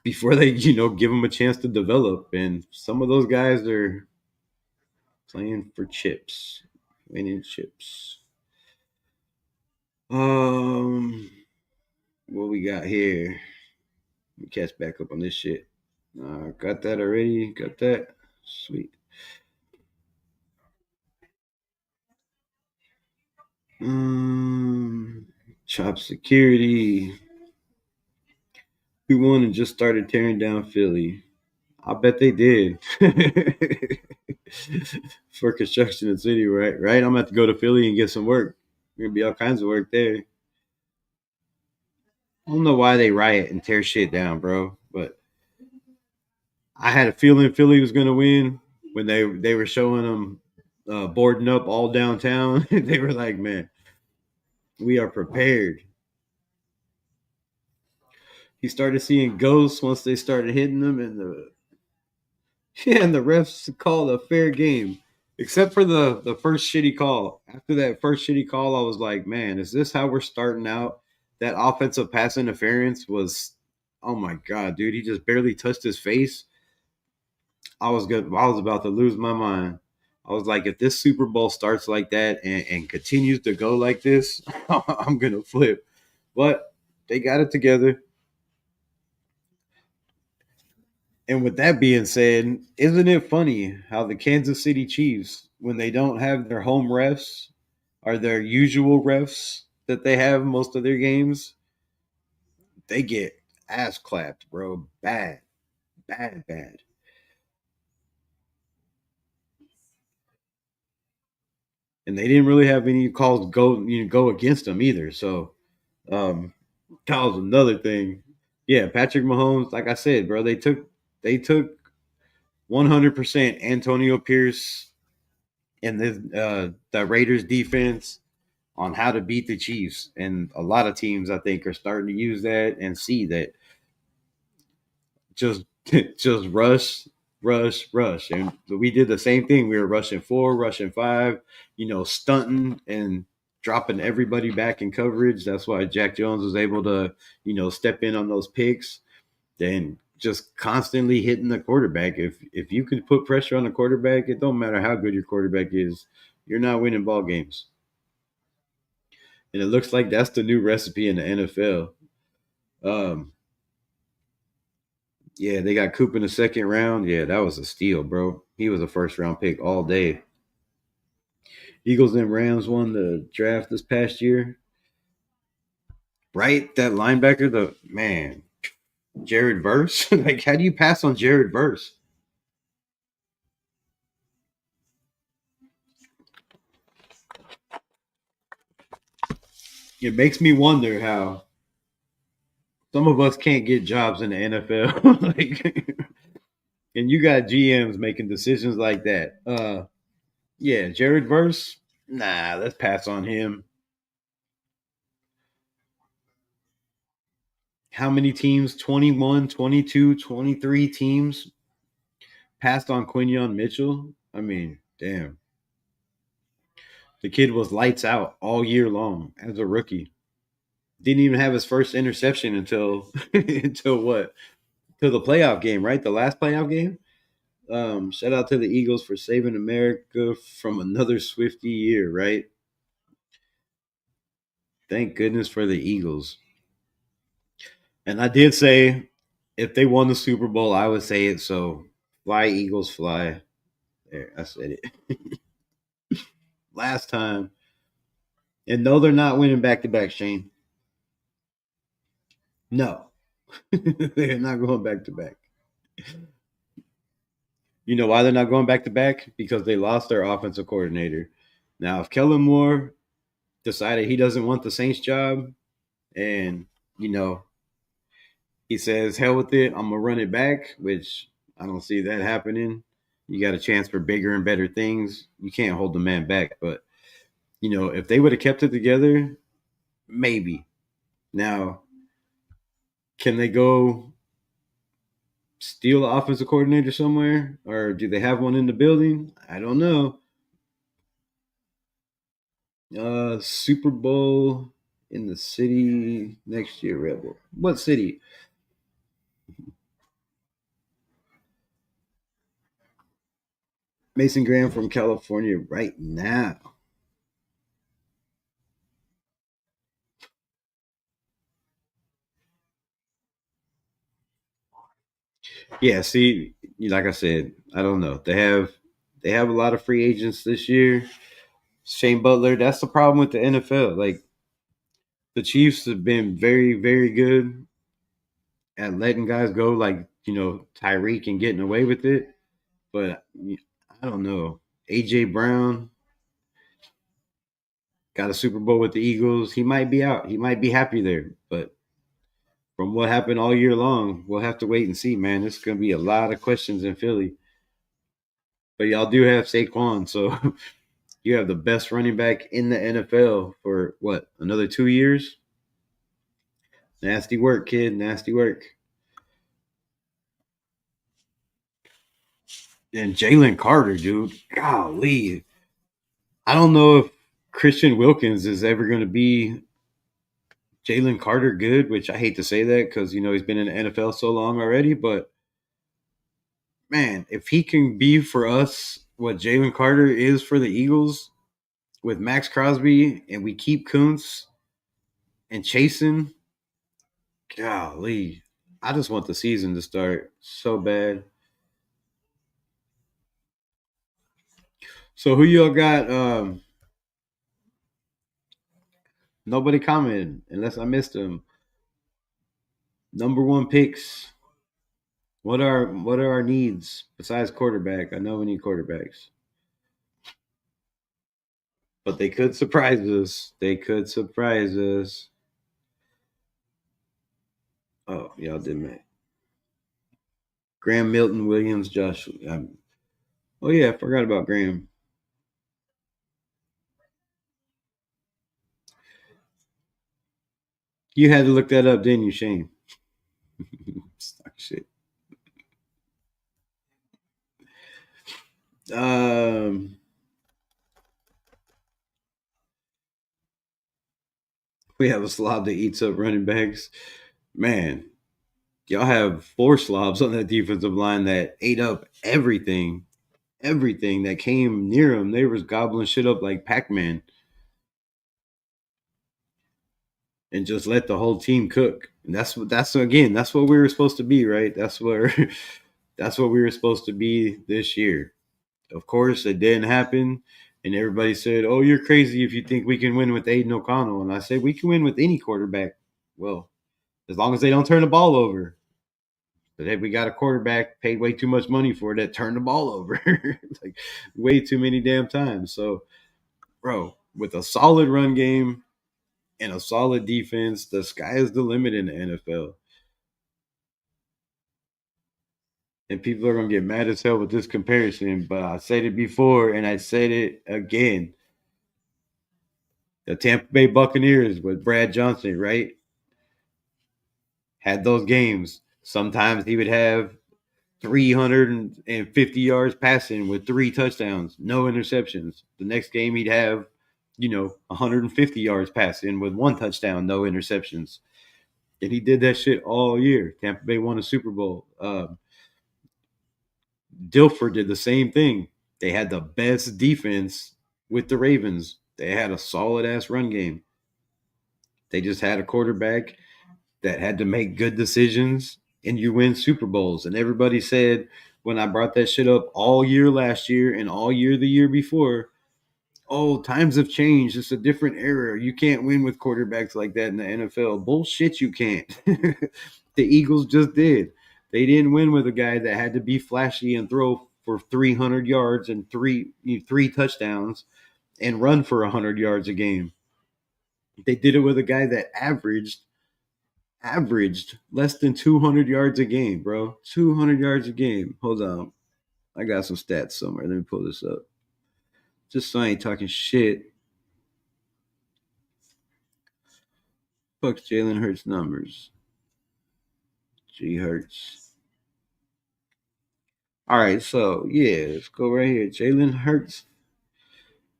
before they give them a chance to develop. And some of those guys are playing for chips, winning chips. What we got here? Let me catch back up on this shit. Got that already. Got that. Sweet. Chop security. We won and just started tearing down Philly. I bet they did. For construction and city, right? Right. I'm gonna have to go to Philly and get some work. There's gonna be all kinds of work there. I don't know why they riot and tear shit down, bro. But I had a feeling Philly was gonna win when they were showing them boarding up all downtown. They were like, "Man, we are prepared." He started seeing ghosts once they started hitting them, and the refs called a fair game, except for the first shitty call. After that first shitty call, I was like, "Man, is this how we're starting out?" That offensive pass interference was, oh my god, dude! He just barely touched his face. I was good. I was about to lose my mind. I was like, if this Super Bowl starts like that and continues to go like this, I'm gonna flip. But they got it together. And with that being said, isn't it funny how the Kansas City Chiefs, when they don't have their home refs or their usual refs that they have most of their games, they get ass clapped, bro. Bad, bad, bad. And they didn't really have any calls go against them either. So um, that was another thing. Yeah, Patrick Mahomes, like I said, bro, they took 100% Antonio Pierce and the Raiders defense on how to beat the Chiefs. And a lot of teams, I think, are starting to use that and see that just just rush. And we did the same thing. We were rushing four, rushing five, stunting and dropping everybody back in coverage. That's why Jack Jones was able to, step in on those picks. Then just constantly hitting the quarterback. If you can put pressure on the quarterback, it don't matter how good your quarterback is, you're not winning ball games. And it looks like that's the new recipe in the NFL. Um, yeah, they got Coop in the second round. Yeah, that was a steal, bro. He was a first round pick all day. Eagles and Rams won the draft this past year. Right? That linebacker, the man, Jared Verse. Like, how do you pass on Jared Verse? It makes me wonder how some of us can't get jobs in the NFL. Like, and you got GMs making decisions like that. Yeah, Jared Verse. Nah, let's pass on him. How many teams? 21, 22, 23 teams passed on Quinion Mitchell. I mean, damn. The kid was lights out all year long as a rookie. Didn't even have his first interception until until what? Till the playoff game, right? The last playoff game. Shout out to the Eagles for saving America from another Swifty year, right? Thank goodness for the Eagles. And I did say if they won the Super Bowl, I would say it. So fly, Eagles, fly. There, I said it. Last time. And no, they're not winning back to back, Shane. No. They're not going back to back. You know why they're not going back to back? Because they lost their offensive coordinator. Now, if Kellen Moore decided he doesn't want the Saints job and, you know, he says, hell with it, I'm going to run it back, which I don't see that happening. You got a chance for bigger and better things. You can't hold the man back. But, you know, if they would have kept it together, maybe. Now, can they go steal an offensive coordinator somewhere? Or do they have one in the building? I don't know. Super Bowl in the city next year, Rebel. What city? Mason Graham from California right now. Yeah, see, like I said, I don't know. They have a lot of free agents this year. Shane Butler, that's the problem with the NFL. Like the Chiefs have been very, very good at letting guys go, like Tyreek and getting away with it. But I don't know. AJ Brown got a Super Bowl with the Eagles. He might be out. He might be happy there. But from what happened all year long, we'll have to wait and see, man. There's going to be a lot of questions in Philly. But y'all do have Saquon, so you have the best running back in the NFL for what, another 2 years? Nasty work, kid. Nasty work. And Jalen Carter, dude. Golly. I don't know if Christian Wilkins is ever going to be Jalen Carter good, which I hate to say that because, he's been in the NFL so long already. But, man, if he can be for us what Jalen Carter is for the Eagles with Max Crosby and we keep Kuntz and chasing, golly. I just want the season to start so bad. So who y'all got? Nobody commented unless I missed them. Number one picks. What are our needs besides quarterback? I know we need quarterbacks, but they could surprise us. They could surprise us. Oh, y'all did man. Graham Milton Williams, Josh. Oh yeah, I forgot about Graham. You had to look that up, didn't you, Shane? Stock shit. Um, we have a slob that eats up running backs. Man, y'all have four slobs on that defensive line that ate up everything that came near them. They was gobbling shit up like Pac-Man and just let the whole team cook. And that's what we were supposed to be, right? That's what we were supposed to be this year. Of course, it didn't happen. And everybody said, "Oh, you're crazy if you think we can win with Aiden O'Connell." And I said, "We can win with any quarterback. Well, as long as they don't turn the ball over." But hey, we got a quarterback paid way too much money for that turned the ball over like way too many damn times. So, bro, with a solid run game and a solid defense, the sky is the limit in the NFL. And people are gonna get mad as hell with this comparison, but I said it before and I said it again. The Tampa Bay Buccaneers with Brad Johnson, right? Had those games. Sometimes he would have 350 yards passing with three touchdowns, no interceptions. The next game he'd have, 150 yards passing with one touchdown, no interceptions. And he did that shit all year. Tampa Bay won a Super Bowl. Dilfer did the same thing. They had the best defense with the Ravens. They had a solid ass run game. They just had a quarterback that had to make good decisions, and you win Super Bowls. And everybody said when I brought that shit up all year last year and all year the year before, oh, times have changed. It's a different era. You can't win with quarterbacks like that in the NFL. Bullshit, you can't. The Eagles just did. They didn't win with a guy that had to be flashy and throw for 300 yards and three touchdowns and run for 100 yards a game. They did it with a guy that averaged less than 200 yards a game, bro. 200 yards a game. Hold on. I got some stats somewhere. Let me pull this up. Just so I ain't talking shit. Fuck's Jalen Hurts numbers. G Hurts. All right, so yeah, let's go right here. Jalen Hurts.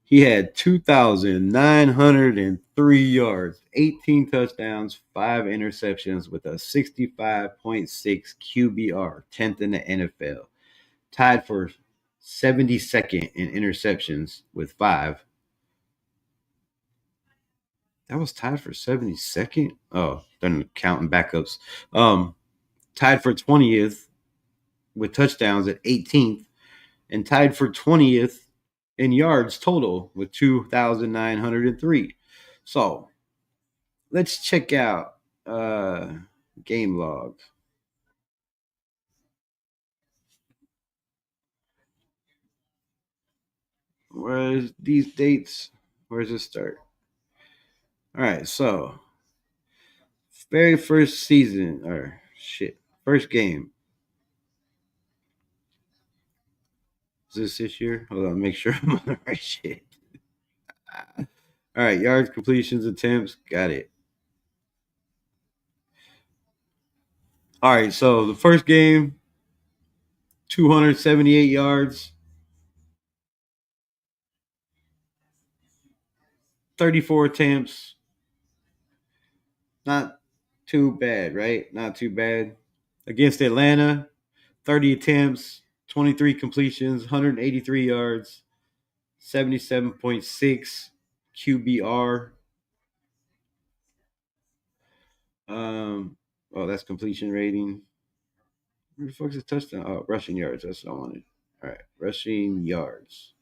He had 2,903 yards, 18 touchdowns, 5 interceptions with a 65.6 QBR, 10th in the NFL. Tied for 72nd in interceptions with 5. That was tied for 72nd? Oh, they're counting backups. Tied for 20th with touchdowns at 18th, and tied for 20th in yards total with 2,903. So let's check out game log. Where's these dates? Where's it start? All right, so very first season, or shit, first game. Is this year? Hold on, make sure I'm on the right shit. All right, yards, completions, attempts. Got it. All right, so the first game, 278 yards, 34 attempts. Not too bad, right? Not too bad. Against Atlanta, 30 attempts, 23 completions, 183 yards, 77.6 QBR. Oh, that's completion rating. Where the fuck's the touchdown? Oh, rushing yards. That's what I wanted. All right, rushing yards.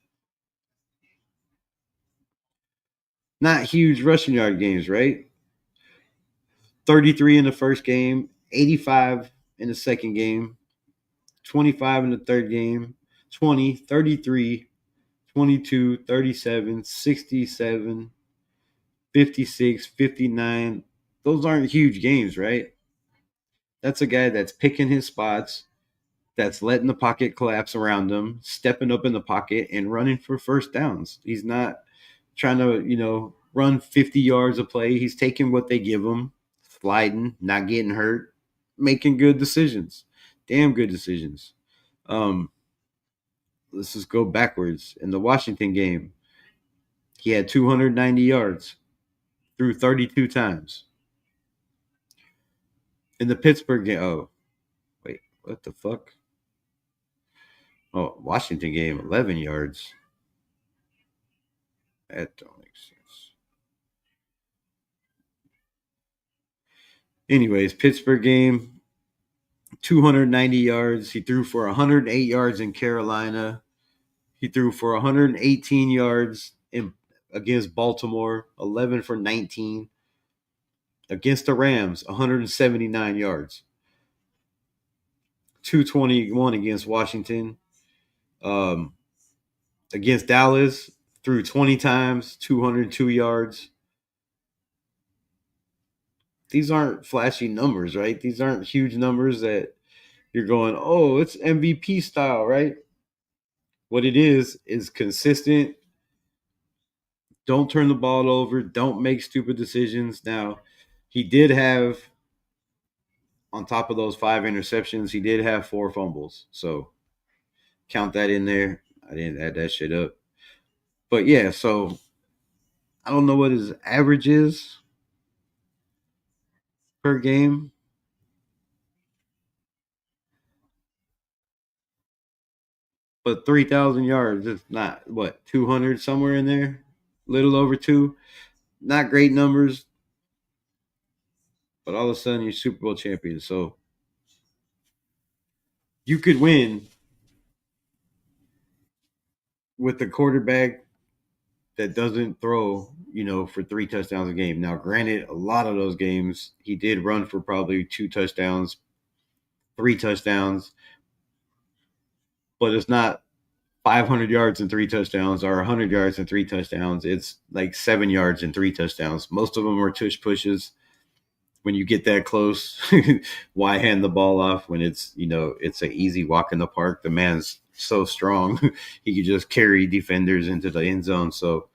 Not huge rushing yard games, right? 33 in the first game, 85 in the second game, 25 in the third game, 20, 33, 22, 37, 67, 56, 59. Those aren't huge games, right? That's a guy that's picking his spots, that's letting the pocket collapse around him, stepping up in the pocket and running for first downs. He's not trying to, run 50 yards a play. He's taking what they give him, sliding, not getting hurt, making good decisions. Damn good decisions. Um, let's just go backwards. In the Washington game, he had 290 yards through 32 times. In the Pittsburgh game, oh, wait, what the fuck? Oh, Washington game, 11 yards. That don't make sense. Anyways, Pittsburgh game, 290 yards. He threw for 108 yards in Carolina. He threw for 118 yards against Baltimore, 11 for 19. Against the Rams, 179 yards. 221 against Washington. Um, against Dallas, threw 20 times, 202 yards. These aren't flashy numbers, right? These aren't huge numbers that you're going, oh, it's MVP style, right? What it is consistent. Don't turn the ball over. Don't make stupid decisions. Now, he did have, on top of those 5 interceptions, he did have 4 fumbles. So count that in there. I didn't add that shit up. But yeah, so I don't know what his average is per game. But 3,000 yards is not, what, 200 somewhere in there? Little over 2. Not great numbers. but all of a sudden you're Super Bowl champion. So you could win with the quarterback that doesn't throw, for 3 touchdowns a game. Now, granted, a lot of those games he did run for probably 2 touchdowns, 3 touchdowns, but it's not 500 yards and 3 touchdowns or 100 yards and 3 touchdowns. It's like 7 yards and 3 touchdowns. Most of them are tush pushes. When you get that close, why hand the ball off when it's an easy walk in the park? The man's so strong, he could just carry defenders into the end zone. So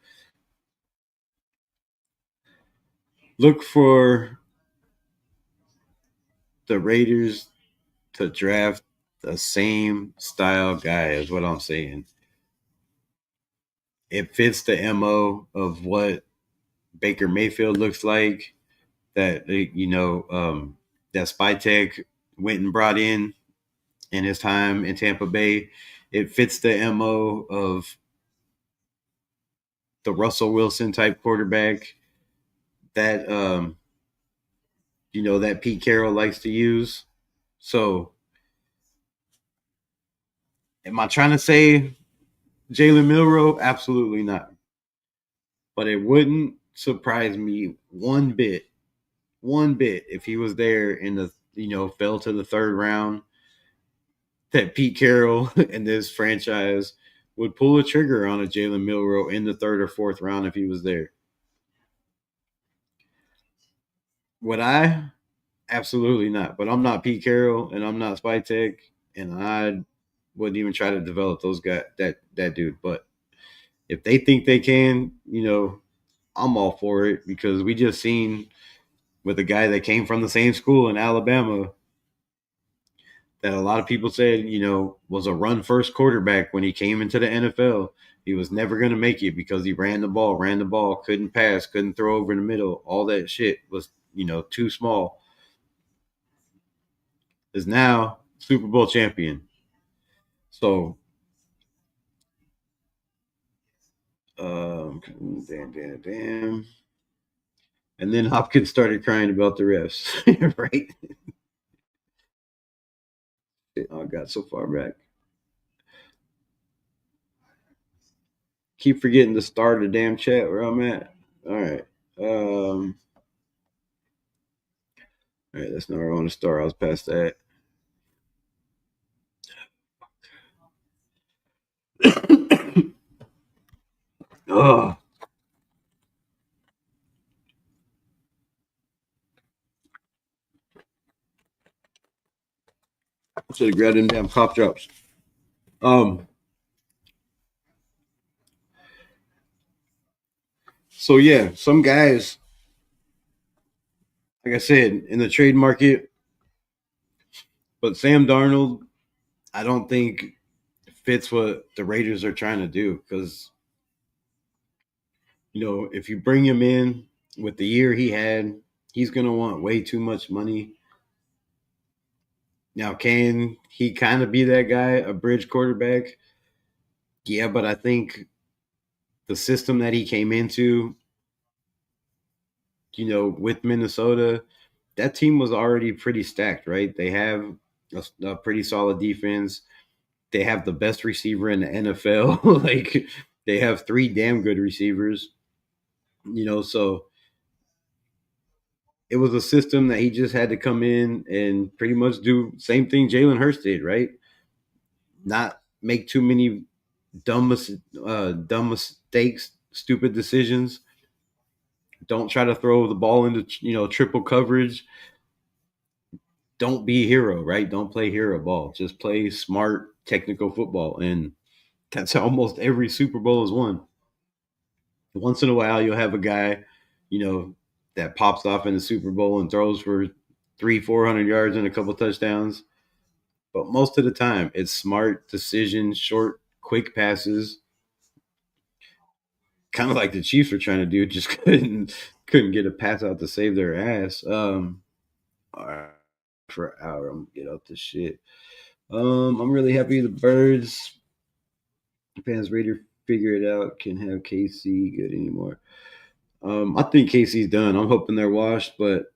look for the Raiders to draft the same style guy, is what I'm saying. It fits the MO of what Baker Mayfield looks like. That that Spytek went and brought in his time in Tampa Bay. It fits the MO of the Russell Wilson type quarterback that that Pete Carroll likes to use. So, am I trying to say Jalen Milroe? Absolutely not. But it wouldn't surprise me one bit, if he was there in the fell to the third round, that Pete Carroll and this franchise would pull a trigger on a Jalen Milroe in the third or fourth round if he was there. Would I? Absolutely not. But I'm not Pete Carroll and I'm not Spytek, and I wouldn't even try to develop those guys that dude. But if they think they can, I'm all for it, because we just seen with a guy that came from the same school in Alabama that a lot of people said, was a run first quarterback when he came into the NFL. He was never going to make it because he ran the ball, couldn't pass, couldn't throw over the middle. All that shit was, too small. Is now Super Bowl champion. So, damn. And then Hopkins started crying about the refs, right? I got so far back. Keep forgetting to start the damn chat where I'm at. All right. All right, that's not where I want to start. I was past that. Oh, I should have grabbed them damn pop drops. Um. So yeah, some guys, like I said, in the trade market, but Sam Darnold, I don't think fits what the Raiders are trying to do, because if you bring him in with the year he had, he's gonna want way too much money. Now, can he kind of be that guy, a bridge quarterback? Yeah, but I think the system that he came into, with Minnesota, that team was already pretty stacked, right? They have a pretty solid defense. They have the best receiver in the NFL. Like, they have 3 damn good receivers, so it was a system that he just had to come in and pretty much do same thing Jalen Hurts did, right? Not make too many dumb mistakes, stupid decisions. Don't try to throw the ball into triple coverage. Don't be a hero, right? Don't play hero ball. Just play smart technical football, and that's how almost every Super Bowl is won. Once in a while, you'll have a guy, you know, that pops off in the Super Bowl and throws for 300-400 yards and a couple touchdowns. But most of the time, it's smart decisions, short, quick passes, kind of like the Chiefs were trying to do, just couldn't get a pass out to save their ass. All right, for an hour, I'm gonna get out this shit. I'm really happy the Birds fans Raider figure it out, can have KC good anymore. I think KC's done. I'm hoping they're washed, but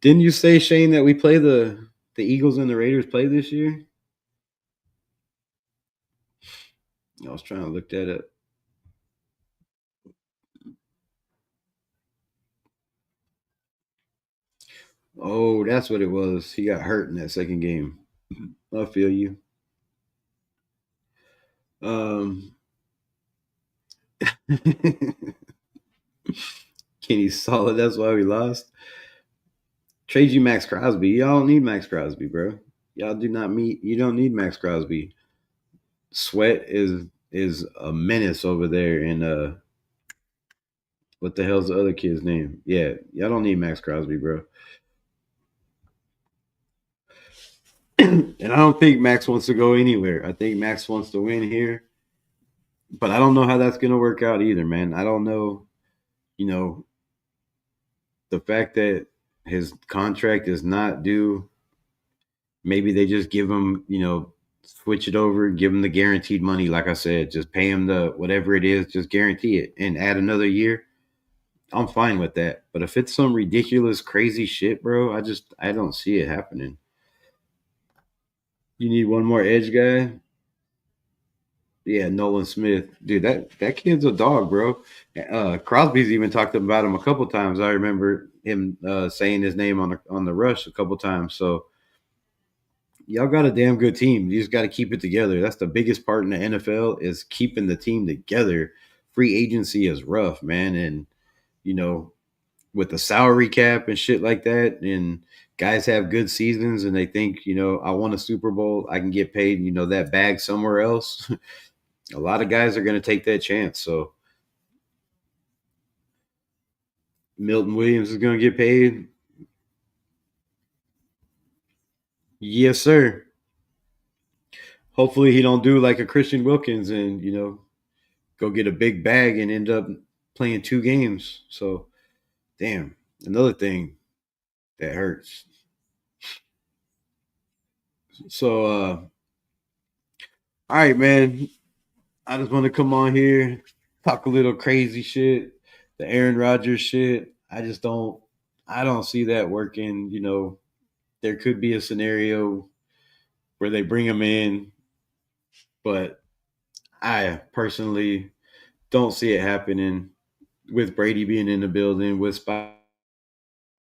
Didn't you say, Shane, that we play the Eagles and the Raiders play this year? I was trying to look that up. Oh, that's what it was. He got hurt in that second game. I feel you. Um, Kenny's solid. That's why we lost. Trade you Max Crosby. Y'all don't need Max Crosby, bro. Y'all do not meet. You don't need Max Crosby. Sweat is a menace over there. And what the hell's the other kid's name? Yeah, y'all don't need Max Crosby, bro. And I don't think Max wants to go anywhere. I think Max wants to win here, but I don't know how that's going to work out either, man. I don't know. You know, the fact that his contract is not due, maybe they just give him, switch it over, give him the guaranteed money. Like I said, just pay him the whatever it is, just guarantee it and add another year. I'm fine with that. But if it's some ridiculous, crazy shit, bro, I don't see it happening. You need one more edge guy. Yeah, Nolan Smith, dude, that kid's a dog, bro. Crosby's even talked about him a couple times. I remember him saying his name on the rush a couple times. So y'all got a damn good team. You just got to keep it together. That's the biggest part in the NFL is keeping the team together. Free agency is rough, man, and you know with the salary cap and shit like that, and guys have good seasons and they think, I won a Super Bowl, I can get paid, that bag somewhere else. A lot of guys are going to take that chance. So Milton Williams is going to get paid. Yes, sir. Hopefully he don't do like a Christian Wilkins and, go get a big bag and end up playing 2 games. So, damn, another thing that hurts. So, all right, man. I just want to come on here, talk a little crazy shit, the Aaron Rodgers shit. I don't see that working. There could be a scenario where they bring him in, but I personally don't see it happening with Brady being in the building. With Spy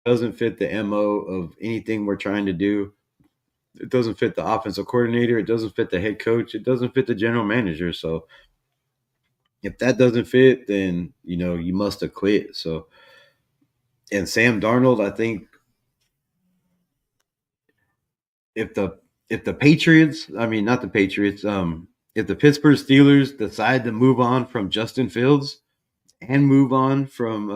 doesn't fit the mo of anything we're trying to do. It doesn't fit the offensive coordinator. It doesn't fit the head coach. It doesn't fit the general manager. So if that doesn't fit, then you must have quit. So and Sam Darnold, I think if the if the Patriots, I mean not the Patriots, if the Pittsburgh Steelers decide to move on from Justin Fields and move on from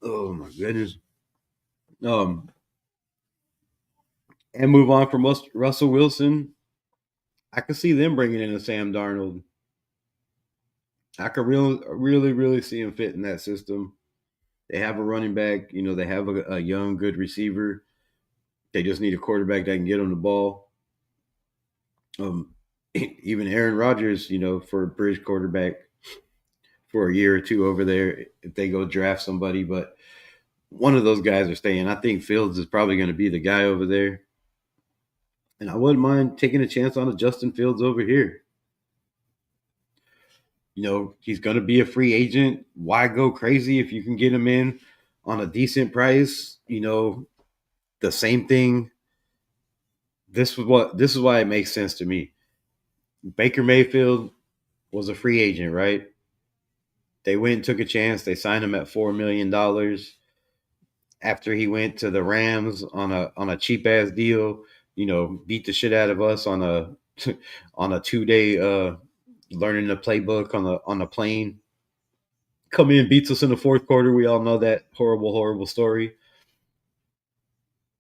oh my goodness, um, and move on from Russell Wilson, I could see them bringing in a Sam Darnold. I could really see him fit in that system. They have a running back, they have a young, good receiver. They just need a quarterback that can get them the ball. Even Aaron Rodgers, for a bridge quarterback for a year or two over there, if they go draft somebody, but one of those guys are staying. I think Fields is probably going to be the guy over there. And I wouldn't mind taking a chance on a Justin Fields over here. He's going to be a free agent. Why go crazy if you can get him in on a decent price? The same thing. This is why it makes sense to me. Baker Mayfield was a free agent, right? They went and took a chance. They signed him at $4 million after he went to the Rams on a cheap ass deal. Beat the shit out of us on a on a 2 day learning the playbook on the plane. Come in, beats us in the fourth quarter. We all know that horrible story.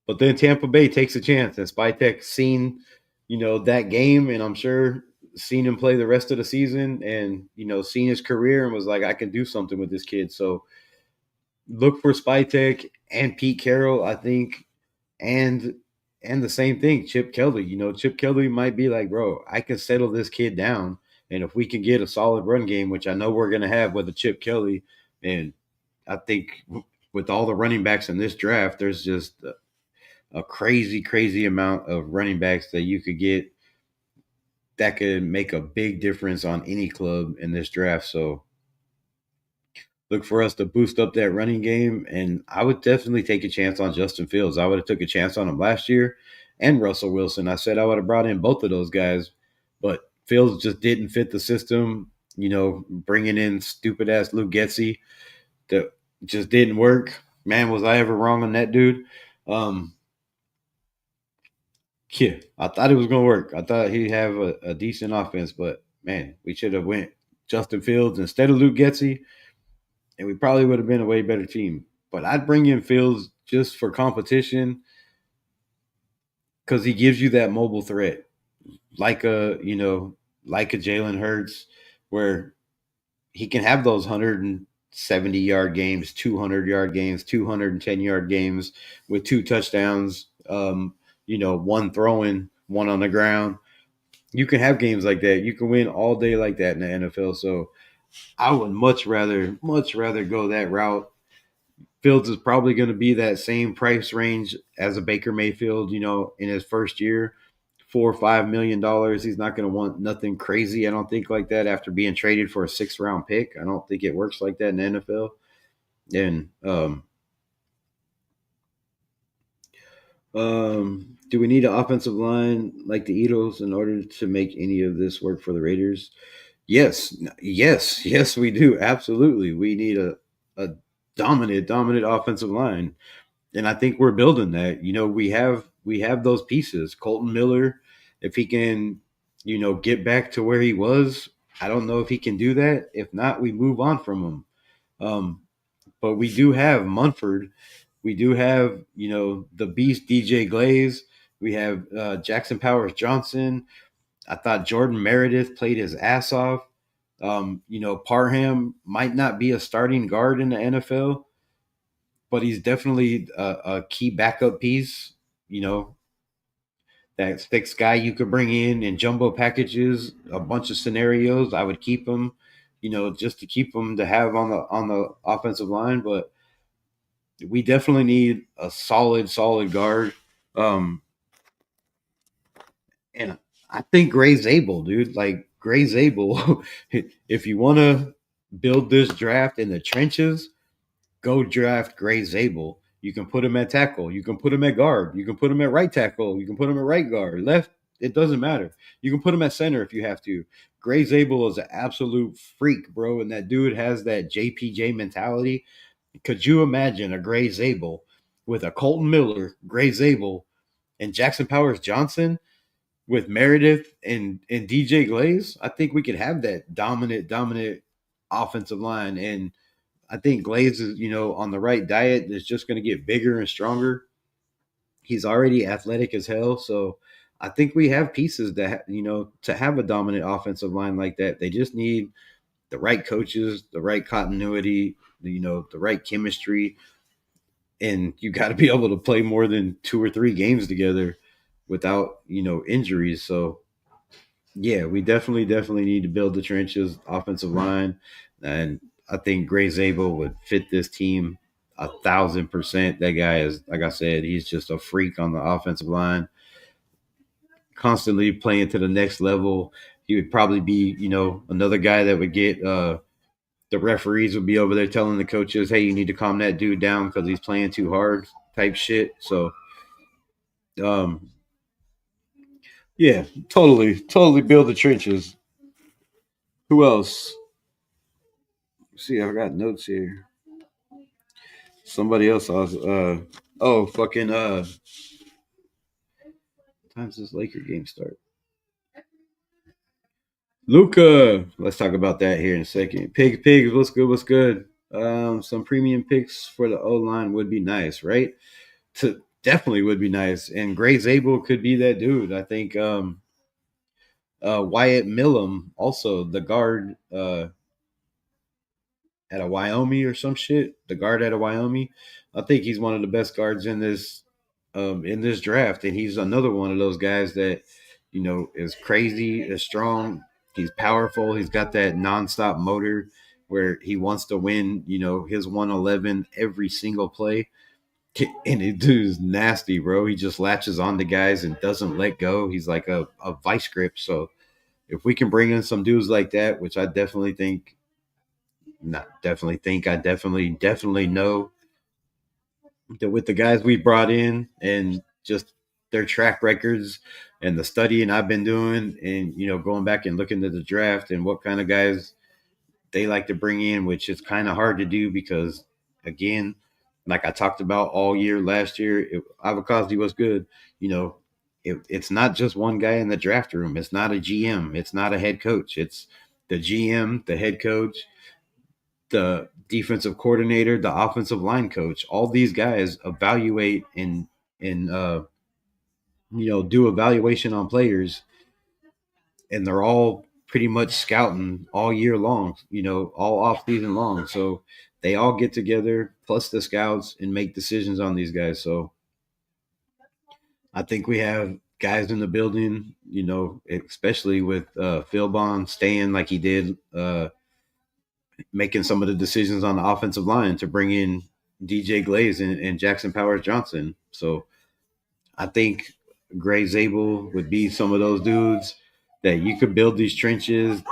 But then Tampa Bay takes a chance, and Spytek seen, that game, and I'm sure seen him play the rest of the season, and seen his career, and was like, I can do something with this kid. So look for Spytek and Pete Carroll, I think, and the same thing, Chip Kelly. Chip Kelly might be like, bro, I can settle this kid down, and if we can get a solid run game, which I know we're gonna have with a Chip Kelly, and I think with all the running backs in this draft, there's just a crazy, crazy amount of running backs that you could get that could make a big difference on any club in this draft. So look for us to boost up that running game, and I would definitely take a chance on Justin Fields. I would have took a chance on him last year, and Russell Wilson. I said I would have brought in both of those guys, but Fields just didn't fit the system. Bringing in stupid ass Luke Getzey that just didn't work. Man, was I ever wrong on that dude? Um, yeah, I thought it was gonna work. I thought he'd have a decent offense, but man, we should have went Justin Fields instead of Luke Getzey, and we probably would have been a way better team. But I'd bring in Fields just for competition because he gives you that mobile threat, like a Jalen Hurts, where he can have those 170-yard games, 200-yard games, 210-yard games with 2 touchdowns. One throwing, one on the ground. You can have games like that. You can win all day like that in the NFL. So I would much rather go that route. Fields is probably going to be that same price range as a Baker Mayfield, in his first year, $4 or $5 million. He's not going to want nothing crazy. I don't think like that after being traded for a 6th round pick. I don't think it works like that in the NFL. And do we need an offensive line like the Eagles in order to make any of this work for the Raiders? Yes, we do. Absolutely. We need a dominant offensive line. And I think we're building that. We have those pieces. Colton Miller, if he can, get back to where he was, I don't know if he can do that. If not, we move on from him. But we do have Munford. We do have, the beast DJ Glaze. We have Jackson Powers Johnson. I thought Jordan Meredith played his ass off. Parham might not be a starting guard in the NFL, but he's definitely a key backup piece. You know, that 6th guy you could bring in jumbo packages, a bunch of scenarios. I would keep him, just to keep him to have on the offensive line. But we definitely need a solid guard. Um, and I think Gray's able, dude. Like Gray's able. If you want to build this draft in the trenches, go draft Gray Zabel. You can put him at tackle. You can put him at guard. You can put him at right tackle. You can put him at right guard. Left, it doesn't matter. You can put him at center if you have to. Gray Zabel is an absolute freak, bro. And that dude has that JPJ mentality. Could you imagine a Gray Zabel with a Colton Miller, Gray Zabel, and Jackson Powers Johnson with Meredith and DJ Glaze? I think we could have that dominant offensive line. And I think Glaze is, on the right diet, is just going to get bigger and stronger. He's already athletic as hell. So I think we have pieces that, to have a dominant offensive line like that. They just need the right coaches, the right continuity, the right chemistry. And you got to be able to play more than 2 or 3 games together without, injuries. So yeah, we definitely need to build the trenches, offensive line, and I think Gray Zabel would fit this team 1,000%. That guy is, like I said, he's just a freak on the offensive line, constantly playing to the next level. He would probably be, another guy that would get the referees would be over there telling the coaches, "Hey, you need to calm that dude down because he's playing too hard," type shit. So, um, yeah, totally build the trenches. Who else? See, I got notes here. Somebody else also. Oh, fucking. Times this Laker game start? Luca. Let's talk about that here in a second. Pigs. What's good? What's good? Some premium picks for the O line would be nice, right? To definitely would be nice. And Gray Zabel could be that dude. I think. Wyatt Millum, also the guard. At a Wyoming or some shit. The guard at a Wyoming. I think he's one of the best guards in this draft, and he's another one of those guys that is crazy, is strong. He's powerful. He's got that nonstop motor. where he wants to win, his 111 every single play. And it dude's nasty, bro. He just latches on to guys and doesn't let go. He's like a vice grip. So if we can bring in some dudes like that, which I definitely think, not definitely think, I definitely know that with the guys we brought in and just their track records and the studying I've been doing and, going back and looking at the draft and what kind of guys they like to bring in, which is kind of hard to do because, again, like I talked about all year last year, Avocazzi was good. It's not just one guy in the draft room. It's not a GM. It's not a head coach. It's the GM, the head coach, the defensive coordinator, the offensive line coach. All these guys evaluate and do evaluation on players, and they're all pretty much scouting all year long, all off season long. So they all get together plus the scouts and make decisions on these guys. So I think we have guys in the building, especially with Phil Bond staying like he did, making some of the decisions on the offensive line to bring in DJ Glaze and Jackson Powers Johnson. So I think Gray Zabel would be some of those dudes that you could build these trenches.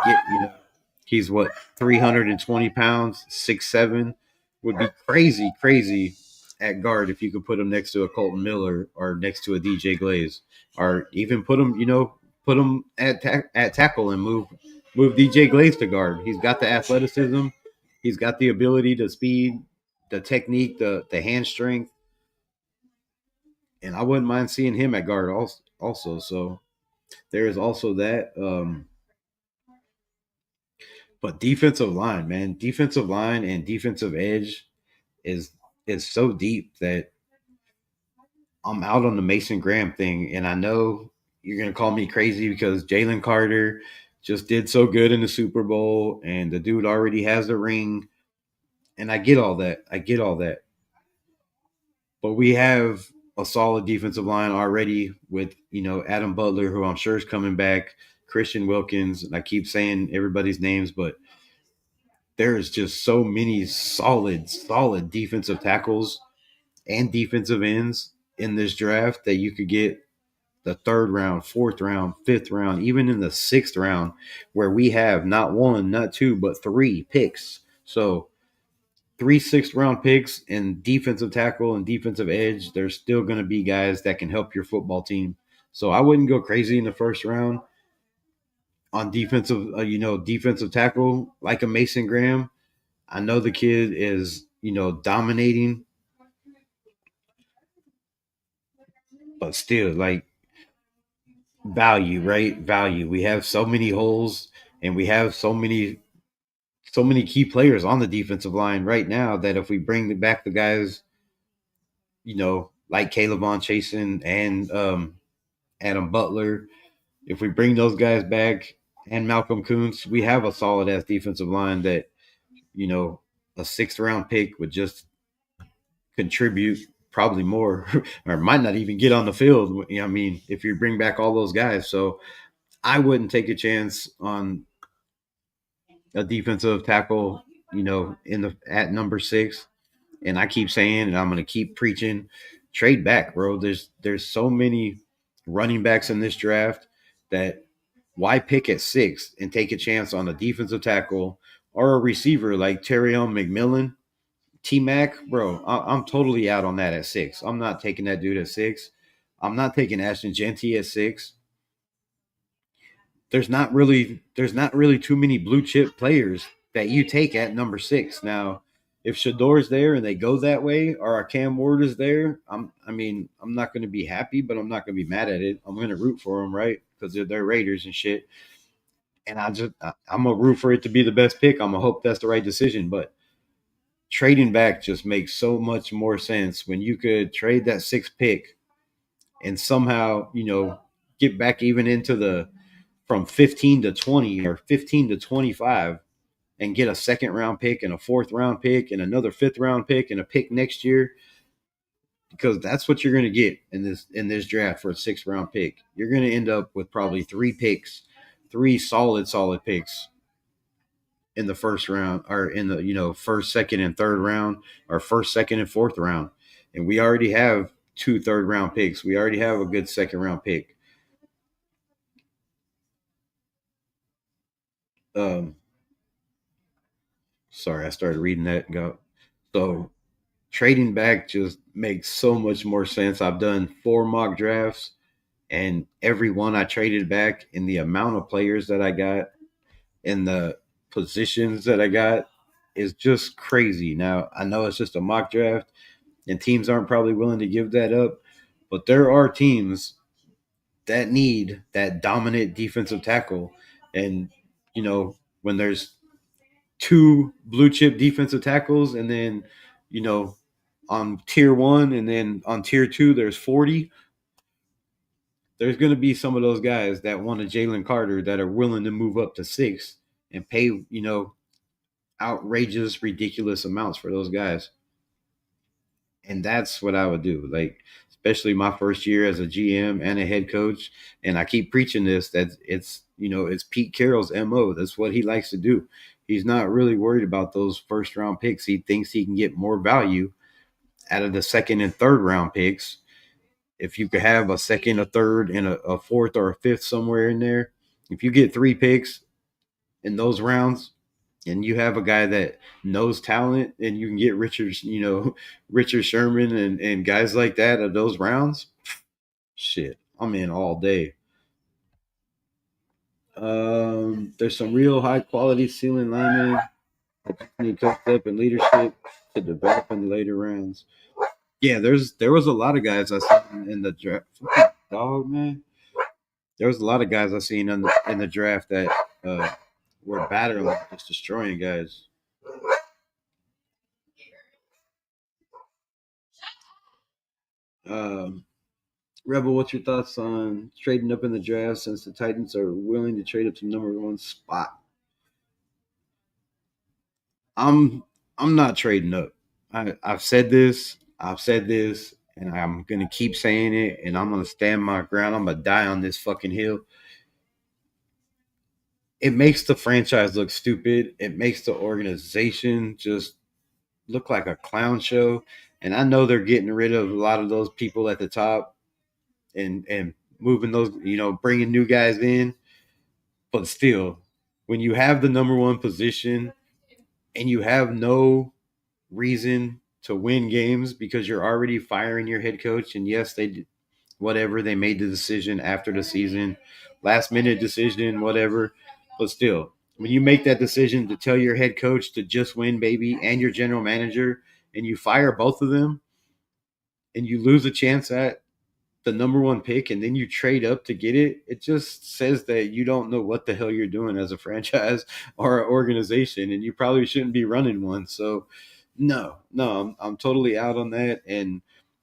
He's what, 320 pounds, 6'7", would be crazy at guard if you could put him next to a Colton Miller or next to a DJ Glaze, or even put him at tackle and move DJ Glaze to guard. He's got the athleticism, he's got the ability, the speed, the technique, the hand strength, and I wouldn't mind seeing him at guard also. So there is also that. But defensive line, man, defensive line and defensive edge is is so deep that I'm out on the Mason Graham thing. And I know you're gonna call me crazy because Jalen Carter just did so good in the Super Bowl, and the dude already has the ring. And I get all that. I get all that. But we have a solid defensive line already with, Adam Butler, who I'm sure is coming back, Christian Wilkins, and I keep saying everybody's names, but there is just so many solid defensive tackles and defensive ends in this draft that you could get the third round, fourth round, fifth round, even in the sixth round, where we have not one, not two, but three picks. So three sixth round picks in defensive tackle and defensive edge, there's still going to be guys that can help your football team. So I wouldn't go crazy in the first round on defensive tackle like a Mason Graham. I know the kid is, dominating, but still, like, value, right? Value. We have so many holes, and we have so many key players on the defensive line right now that if we bring back the guys, like Caleb Von Chasen and Adam Butler, if we bring those guys back and Malcolm Kuntz, we have a solid ass defensive line that, you know, a sixth round pick would just contribute probably more or might not even get on the field. I mean, if you bring back all those guys. So I wouldn't take a chance on a defensive tackle, in the at number 6. And I keep saying, and I'm going to keep preaching, trade back, bro. There's so many running backs in this draft that why pick at 6 and take a chance on a defensive tackle or a receiver like Terrion McMillan, T Mac, bro. I'm totally out on that at 6. I'm not taking that dude at 6. I'm not taking Ashton Genty at 6. There's not really too many blue chip players that you take at number 6. Now, if Shador's there and they go that way, or our Cam Ward is there, I'm not going to be happy, but I'm not going to be mad at it. I'm going to root for them, right? Because they're Raiders and shit. And I'm gonna root for it to be the best pick. I'm gonna hope that's the right decision. But trading back just makes so much more sense when you could trade that 6th pick and somehow, get back even into the from 15 to 20 or 15 to 25 and get a second round pick and a fourth round pick and another fifth round pick and a pick next year, because that's what you're going to get in this draft for a 6th round pick. You're going to end up with probably 3 picks, 3 solid picks in the first round, or in the first, second, and third round, or first, second, and fourth round, and we already have two third round picks. We already have a good second round pick. Um, Sorry, I started reading that. Go. So trading back just makes so much more sense. I've done four mock drafts, and every one I traded back, in the amount of players that I got and the positions that I got is just crazy. Now, I know it's just a mock draft and teams aren't probably willing to give that up, but there are teams that need that dominant defensive tackle. And, when there's two blue chip defensive tackles, and then, you know, on tier one, and then on tier two, there's 40. There's going to be some of those guys that want a Jalen Carter that are willing to move up to six and pay, outrageous, ridiculous amounts for those guys. And that's what I would do. Like, especially my first year as a GM and a head coach. And I keep preaching this, that it's Pete Carroll's MO. That's what he likes to do. He's not really worried about those first round picks. He thinks he can get more value out of the second and third round picks. If you could have a second, a third, and a fourth or a fifth somewhere in there, if you get three picks in those rounds, and you have a guy that knows talent, and you can get Richard Sherman and guys like that of those rounds, shit, I'm in all day. There's some real high quality ceiling linemen need coached up in leadership to develop in the later rounds. Yeah, there was a lot of guys I seen in the draft. Dog, man, there was a lot of guys I seen in the draft that were battering, just destroying guys. Um, Rebel, what's your thoughts on trading up in the draft since the Titans are willing to trade up to number one spot? I'm I'm not trading up. I've said this. I've said this, and I'm gonna keep saying it, and I'm gonna stand my ground. I'm gonna die on this fucking hill. It makes the franchise look stupid. It makes the organization just look like a clown show. And I know they're getting rid of a lot of those people at the top, and moving those, bringing new guys in. But still, when you have the number one position and you have no reason to win games because you're already firing your head coach, and yes, they did whatever, they made the decision after the season, last minute decision, whatever. But still, when you make that decision to tell your head coach to just win, baby, and your general manager, and you fire both of them, and you lose a chance at the number one pick, and then you trade up to get it, it just says that you don't know what the hell you're doing as a franchise or an organization, and you probably shouldn't be running one. So, no, I'm totally out on that. And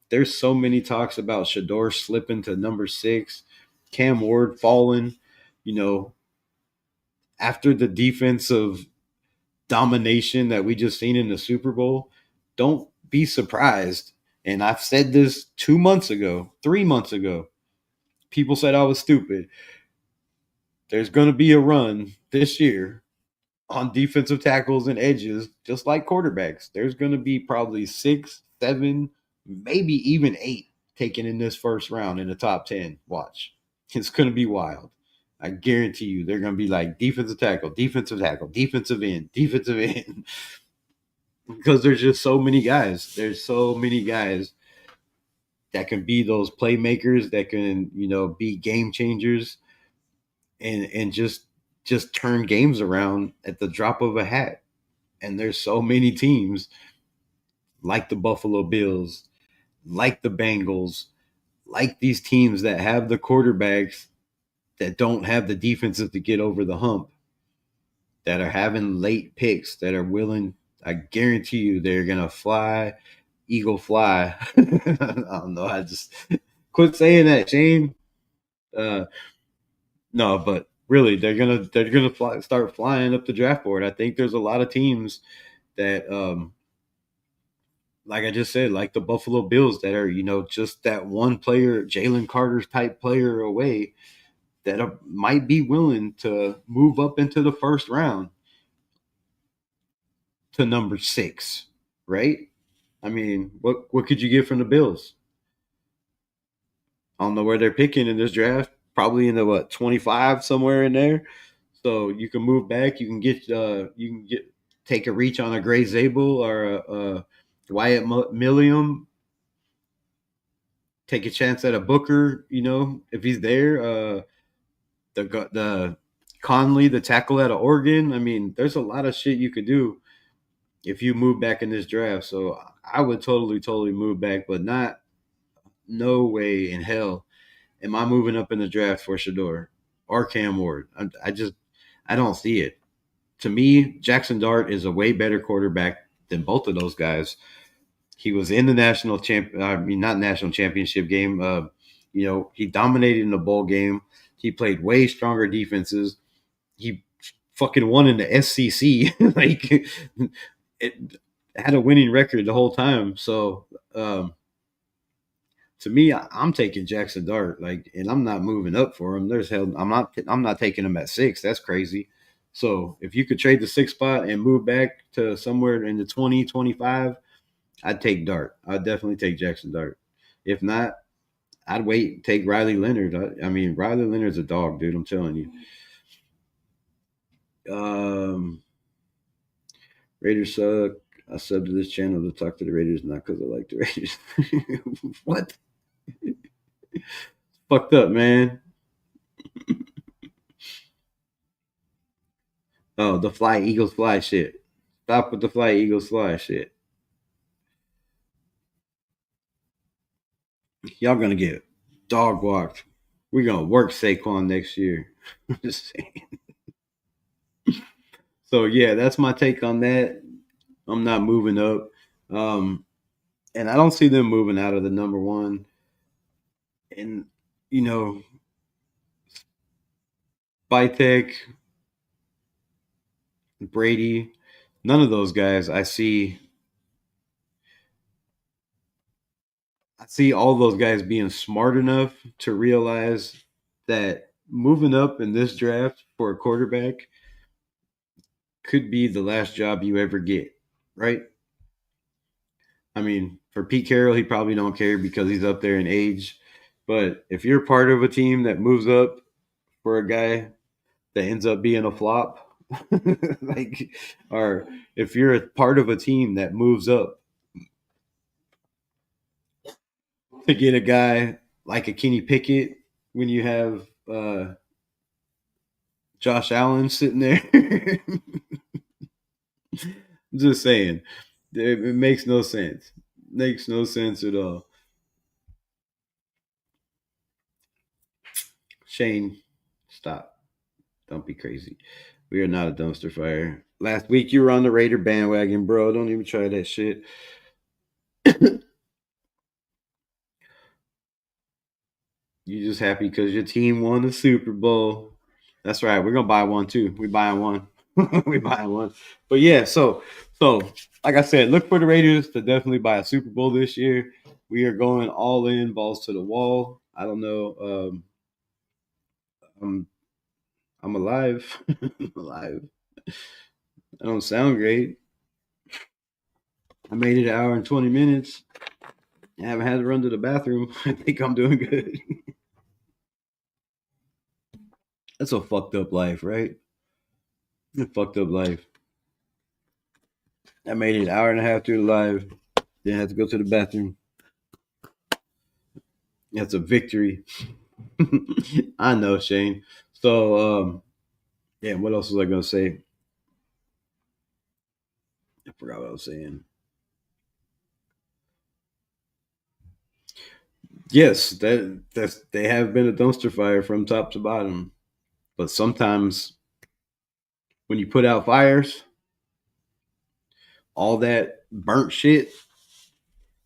there's so many talks about Shador slipping to number six, Cam Ward falling, you know, after the defensive domination that we just seen in the Super Bowl. Don't be surprised. And I've said this 2 months ago, 3 months ago. People said I was stupid. There's going to be a run this year on defensive tackles and edges, just like quarterbacks. There's going to be probably 6, 7, maybe even 8 taken in this first round in the top 10. Watch. It's going to be wild. I guarantee you they're going to be like defensive tackle, defensive tackle, defensive end, defensive end. Because there's just so many guys. There's so many guys that can be those playmakers, that can, be game changers, and just turn games around at the drop of a hat. And there's so many teams like the Buffalo Bills, like the Bengals, like these teams that have the quarterbacks that don't have the defenses to get over the hump, that are having late picks, that are willing. I guarantee you they're gonna fly, eagle fly. I don't know. I just quit saying that, Shane. Uh, no, but really, start flying up the draft board. I think there's a lot of teams that, like I just said, like the Buffalo Bills, that are, just that one player, Jalen Carter's type player away, that might be willing to move up into the first round. to number 6, right? I mean, what could you get from the Bills? I don't know where they're picking in this draft. Probably in the 25, somewhere in there. So you can move back. You can get take a reach on a Gray Zabel or a Wyatt Milliam. Take a chance at a Booker. If he's there. The Conley, the tackle out of Oregon. I mean, there's a lot of shit you could do if you move back in this draft. So I would totally move back, but not no way in hell am I moving up in the draft for Shador or Cam Ward. I don't see it. To me, Jackson Dart is a way better quarterback than both of those guys. He was in the not national championship game. He dominated in the bowl game. He played way stronger defenses. He fucking won in the SEC. Like, it had a winning record the whole time. So to me, I'm taking Jackson Dart, and I'm not moving up for him. I'm not taking him at 6. That's crazy. So if you could trade the 6 spot and move back to somewhere in the 2025, I'd take Dart. I'd definitely take Jackson Dart. If not, I'd wait and take Riley Leonard. I mean, Riley Leonard's a dog, dude. I'm telling you. Raiders suck. I sub to this channel to talk to the Raiders, not because I like the Raiders. What? Fucked up, man. Oh, the fly Eagles fly shit. Stop with the fly Eagles fly shit. Y'all gonna get dog walked. We're gonna work Saquon next year. I'm just saying. So yeah, that's my take on that. I'm not moving up. And I don't see them moving out of the number 1. And you know, Vitek, Brady, none of those guys I see all those guys being smart enough to realize that moving up in this draft for a quarterback could be the last job you ever get, right? I mean, for Pete Carroll, he probably don't care because he's up there in age. But if you're part of a team that moves up for a guy that ends up being a flop, like, or if you're a part of a team that moves up to get a guy like a Kenny Pickett when you have Josh Allen sitting there. Just saying, it makes no sense. Makes no sense at all. Shane, stop. Don't be crazy. We are not a dumpster fire. Last week you were on the Raider bandwagon, bro. Don't even try that shit. You just happy because your team won the Super Bowl. That's right. We're gonna buy one too. We buying one. We buying one. But yeah, so like I said, look for the Raiders to definitely buy a Super Bowl this year. We are going all in, balls to the wall. I don't know. I'm I'm alive. I'm alive. I don't sound great. I made it an hour and 20 minutes. I haven't had to run to the bathroom. I think I'm doing good. That's a fucked up life, right? A fucked up life. I made it an hour and a half through the live. Then I had to go to the bathroom. That's a victory. I know, Shane. So, yeah, what else was I going to say? I forgot what I was saying. Yes, they have been a dumpster fire from top to bottom. But sometimes when you put out fires, all that burnt shit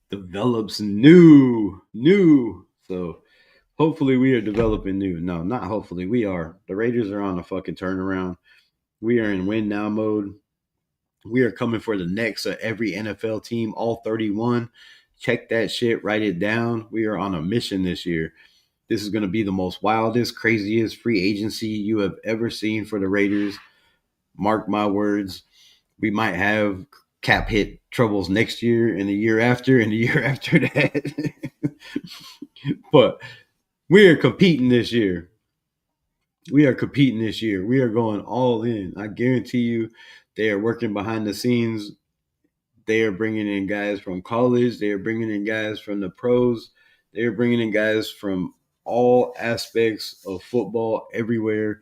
develops new. So hopefully we are developing new. No, not hopefully. We are. The Raiders are on a fucking turnaround. We are in win now mode. We are coming for the necks of every NFL team, all 31. Check that shit, write it down. We are on a mission this year. This is going to be the most wildest, craziest free agency you have ever seen for the Raiders. Mark my words. We might have cap hit troubles next year and the year after and the year after that. But we are competing this year. We are competing this year. We are going all in. I guarantee you, they are working behind the scenes. They are bringing in guys from college. They are bringing in guys from the pros. They are bringing in guys from all aspects of football everywhere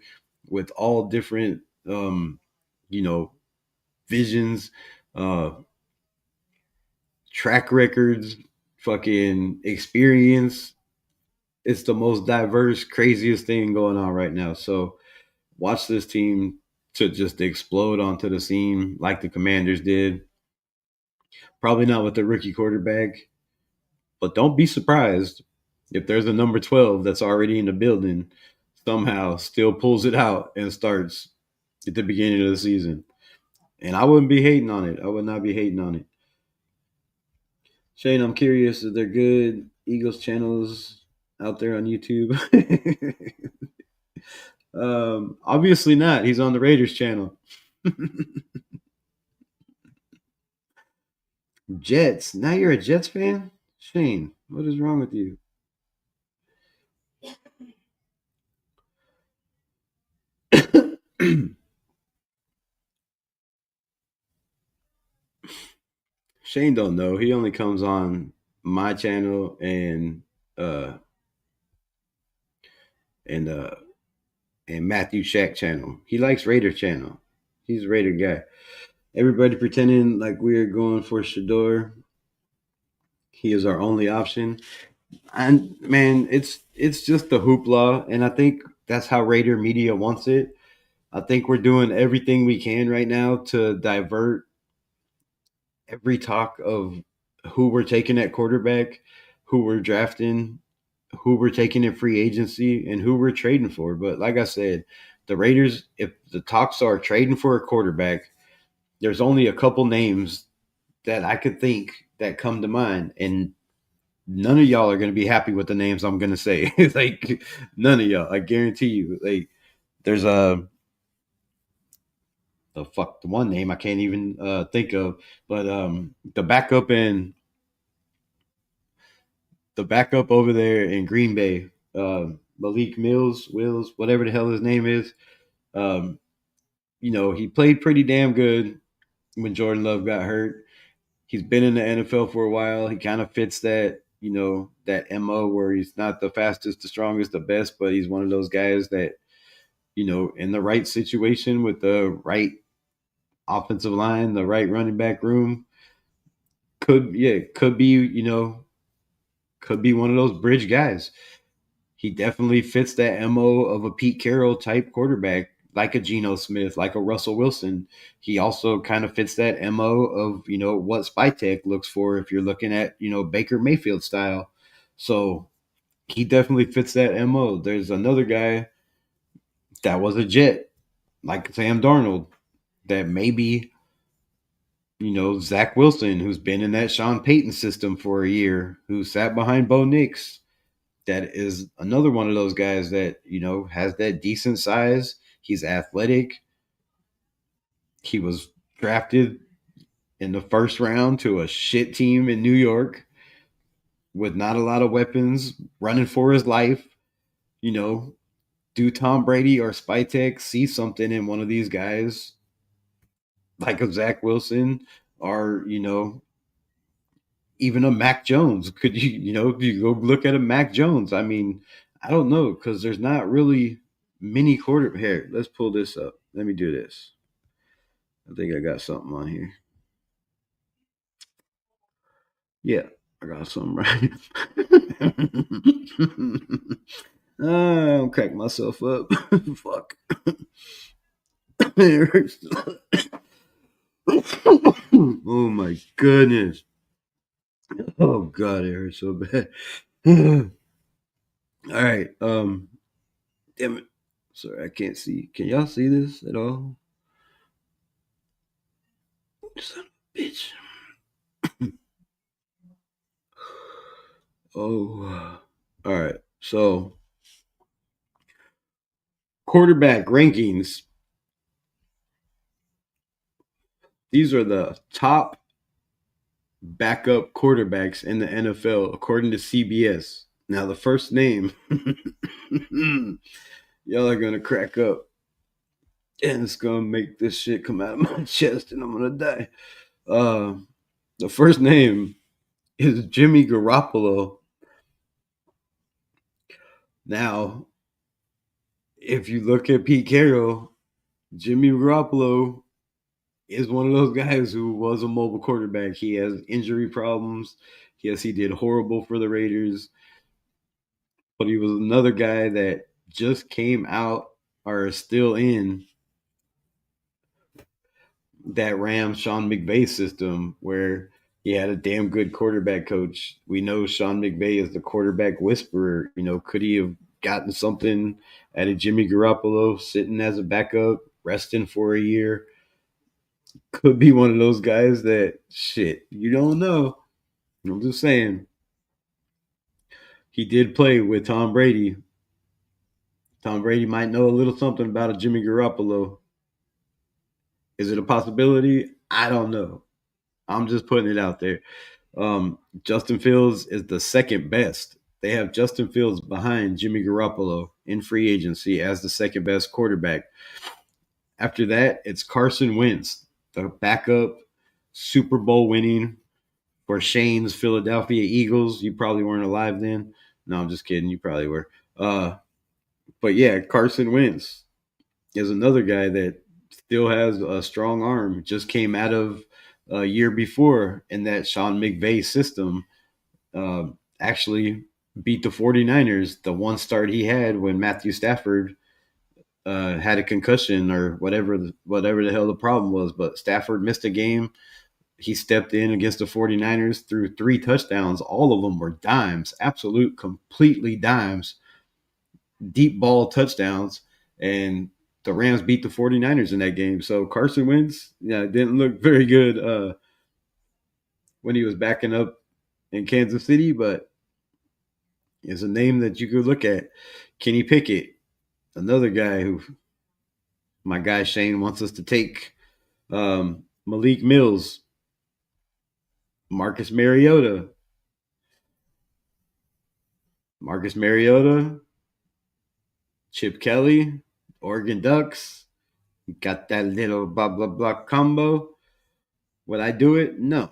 with all different, you know, visions, uh, track records, fucking experience. It's the most diverse, craziest thing going on right now. So watch this team to just explode onto the scene like the Commanders did. Probably not with the rookie quarterback, but don't be surprised if there's a number 12 that's already in the building somehow still pulls it out and starts at the beginning of the season. And I wouldn't be hating on it. I would not be hating on it. Shane, I'm curious if they're good Eagles channels out there on YouTube. Obviously not. He's on the Raiders channel. Jets. Now you're a Jets fan? Shane, what is wrong with you? Shane don't know. He only comes on my channel uh and uh and Matthew Shack channel. He likes Raider channel. He's a Raider guy. Everybody pretending like we're going for Shador. He is our only option. And man, it's just the hoopla, and I think that's how Raider media wants it. I think we're doing everything we can right now to divert every talk of who we're taking at quarterback, who we're drafting, who we're taking in free agency, and who we're trading for. But like I said, the Raiders, if the talks are trading for a quarterback, there's only a couple names that I could think that come to mind, and none of y'all are going to be happy with the names I'm going to say. Like none of y'all, I guarantee you. Like there's the one name I can't even think of, but the backup over there in Green Bay, Malik Wills, whatever the hell his name is. Um, he played pretty damn good when Jordan Love got hurt. He's been in the NFL for a while. He kind of fits that MO where he's not the fastest, the strongest, the best, but he's one of those guys that, in the right situation with the right offensive line, the right running back room, could be one of those bridge guys. He definitely fits that MO of a Pete Carroll type quarterback, like a Geno Smith, like a Russell Wilson. He also kind of fits that MO of, what Spytech looks for if you're looking at, Baker Mayfield style. So he definitely fits that MO. There's another guy that was a Jet, like Sam Darnold, that maybe, Zach Wilson, who's been in that Sean Payton system for a year, who sat behind Bo Nix, that is another one of those guys that has that decent size. He's athletic. He was drafted in the first round to a shit team in New York with not a lot of weapons, running for his life. You know, do Tom Brady or Spytek see something in one of these guys like a Zach Wilson or even a Mac Jones? Could you go look at a Mac Jones? I mean, I don't know because there's not really many quarter. Here, let's pull this up. Let me do this. I think I got something on here. Yeah, I got something right. I'm cracking myself up. Fuck. It hurts. Oh my goodness. Oh god, it hurts so bad. All right. Damn it. Sorry, I can't see. Can y'all see this at all? Son of a bitch. Oh. All right. So, quarterback rankings These are the top backup quarterbacks in the NFL according to CBS. Now the first name, y'all are gonna crack up, and it's gonna make this shit come out of my chest, and I'm gonna die. Uh, the first name is Jimmy Garoppolo. Now, if you look at Pete Carroll, Jimmy Garoppolo is one of those guys who was a mobile quarterback. He has injury problems. Yes, he did horrible for the Raiders, but he was another guy that just came out or is still in that Rams Sean McVay system where he had a damn good quarterback coach. We know Sean McVay is the quarterback whisperer. Could he have gotten something out of Jimmy Garoppolo sitting as a backup, resting for a year? Could be one of those guys that shit, you don't know. I'm just saying. He did play with Tom Brady. Tom Brady might know a little something about a Jimmy Garoppolo. Is it a possibility? I don't know. I'm just putting it out there. Justin Fields is the second best. They have Justin Fields behind Jimmy Garoppolo in free agency as the second best quarterback. After that, it's Carson Wentz, the backup Super Bowl winning for Shane's Philadelphia Eagles. You probably weren't alive then. No, I'm just kidding. You probably were. But yeah, Carson Wentz is another guy that still has a strong arm. Just came out of a year before in that Sean McVay system. Actually beat the 49ers, the one start he had when Matthew Stafford had a concussion or whatever the hell the problem was. But Stafford missed a game. He stepped in against the 49ers, threw 3 touchdowns. All of them were dimes, completely dimes, deep ball touchdowns. And the Rams beat the 49ers in that game. So Carson Wentz, didn't look very good when he was backing up in Kansas City, but is a name that you could look at. Kenny Pickett, another guy who my guy Shane wants us to take. Malik Mills, Marcus Mariota. Chip Kelly, Oregon Ducks. Got that little blah, blah, blah combo. Would I do it? No.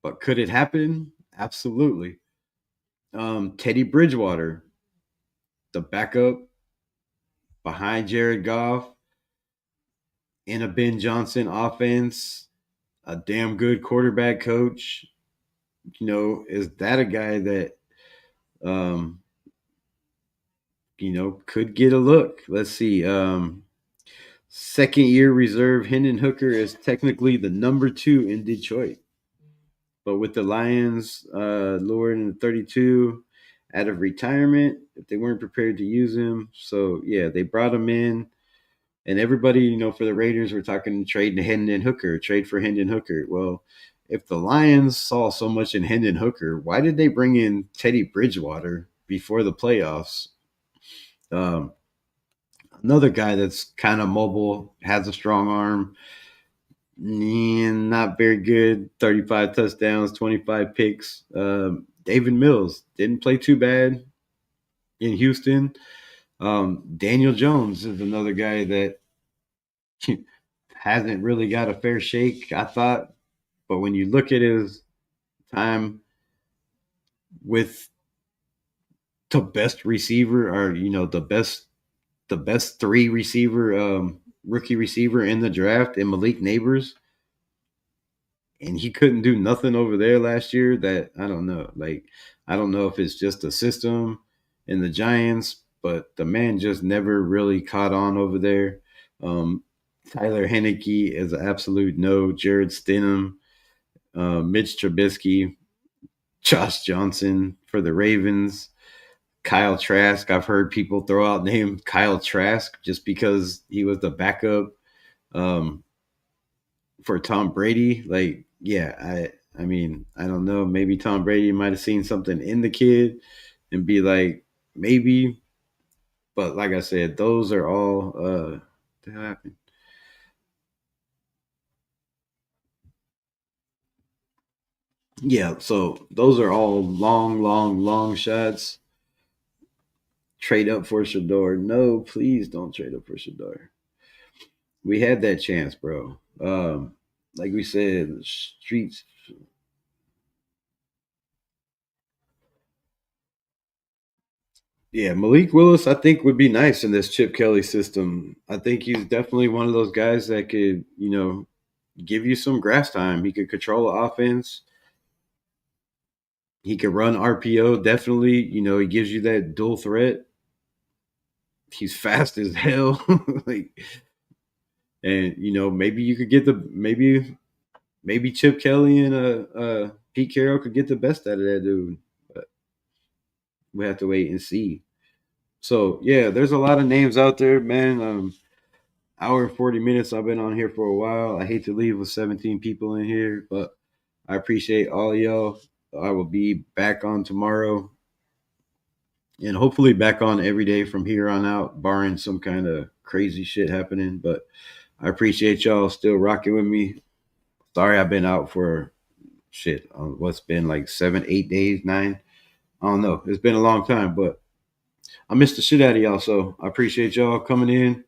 But could it happen? Absolutely. Teddy Bridgewater, the backup behind Jared Goff in a Ben Johnson offense, a damn good quarterback coach. Is that a guy that, could get a look? Let's see. Second year reserve Hendon Hooker is technically the number 2 in Detroit. But with the Lions lured in 32 out of retirement, if they weren't prepared to use him. So, yeah, they brought him in. And everybody, for the Raiders, we're talking trade for Hendon Hooker. Well, if the Lions saw so much in Hendon Hooker, why did they bring in Teddy Bridgewater before the playoffs? Another guy that's kind of mobile, has a strong arm, and not very good. 35 touchdowns, 25 picks. David Mills didn't play too bad in Houston. Daniel Jones is another guy that hasn't really got a fair shake, I thought. But when you look at his time with the best receiver, or the best 3 receiver, rookie receiver in the draft, in Malik Neighbors, and he couldn't do nothing over there last year. That I don't know. I don't know if it's just a system in the Giants, but the man just never really caught on over there. Tyler Heineke is an absolute no. Jared Stidham, Mitch Trubisky, Josh Johnson for the Ravens, Kyle Trask. I've heard people throw out name Kyle Trask just because he was the backup for Tom Brady. I mean, I don't know. Maybe Tom Brady might have seen something in the kid and be like, maybe. But like I said, those are all what happened. Yeah, so those are all long, long, long shots. Trade up for Shador. No, please don't trade up for Shador. We had that chance, bro. Like we said, streets. Yeah, Malik Willis, I think would be nice in this Chip Kelly system. I think he's definitely one of those guys that could, give you some grass time. He could control the offense. He could run RPO. Definitely, he gives you that dual threat. He's fast as hell. like, and maybe you could get the maybe Chip Kelly and Pete Carroll could get the best out of that dude. But we have to wait and see. So yeah, there's a lot of names out there, man. Hour and 40 minutes. I've been on here for a while. I hate to leave with 17 people in here, but I appreciate all y'all. I will be back on tomorrow and hopefully back on every day from here on out, barring some kind of crazy shit happening. But I appreciate y'all still rocking with me. Sorry, I've been out for shit. What's been like 7, 8 days, 9? I don't know. It's been a long time, but I missed the shit out of y'all. So I appreciate y'all coming in,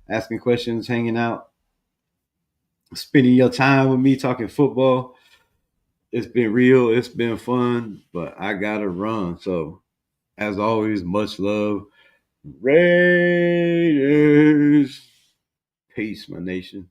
asking questions, hanging out, spending your time with me talking football. It's been real. It's been fun, but I gotta run. So as always, much love. Raiders. Peace, my nation.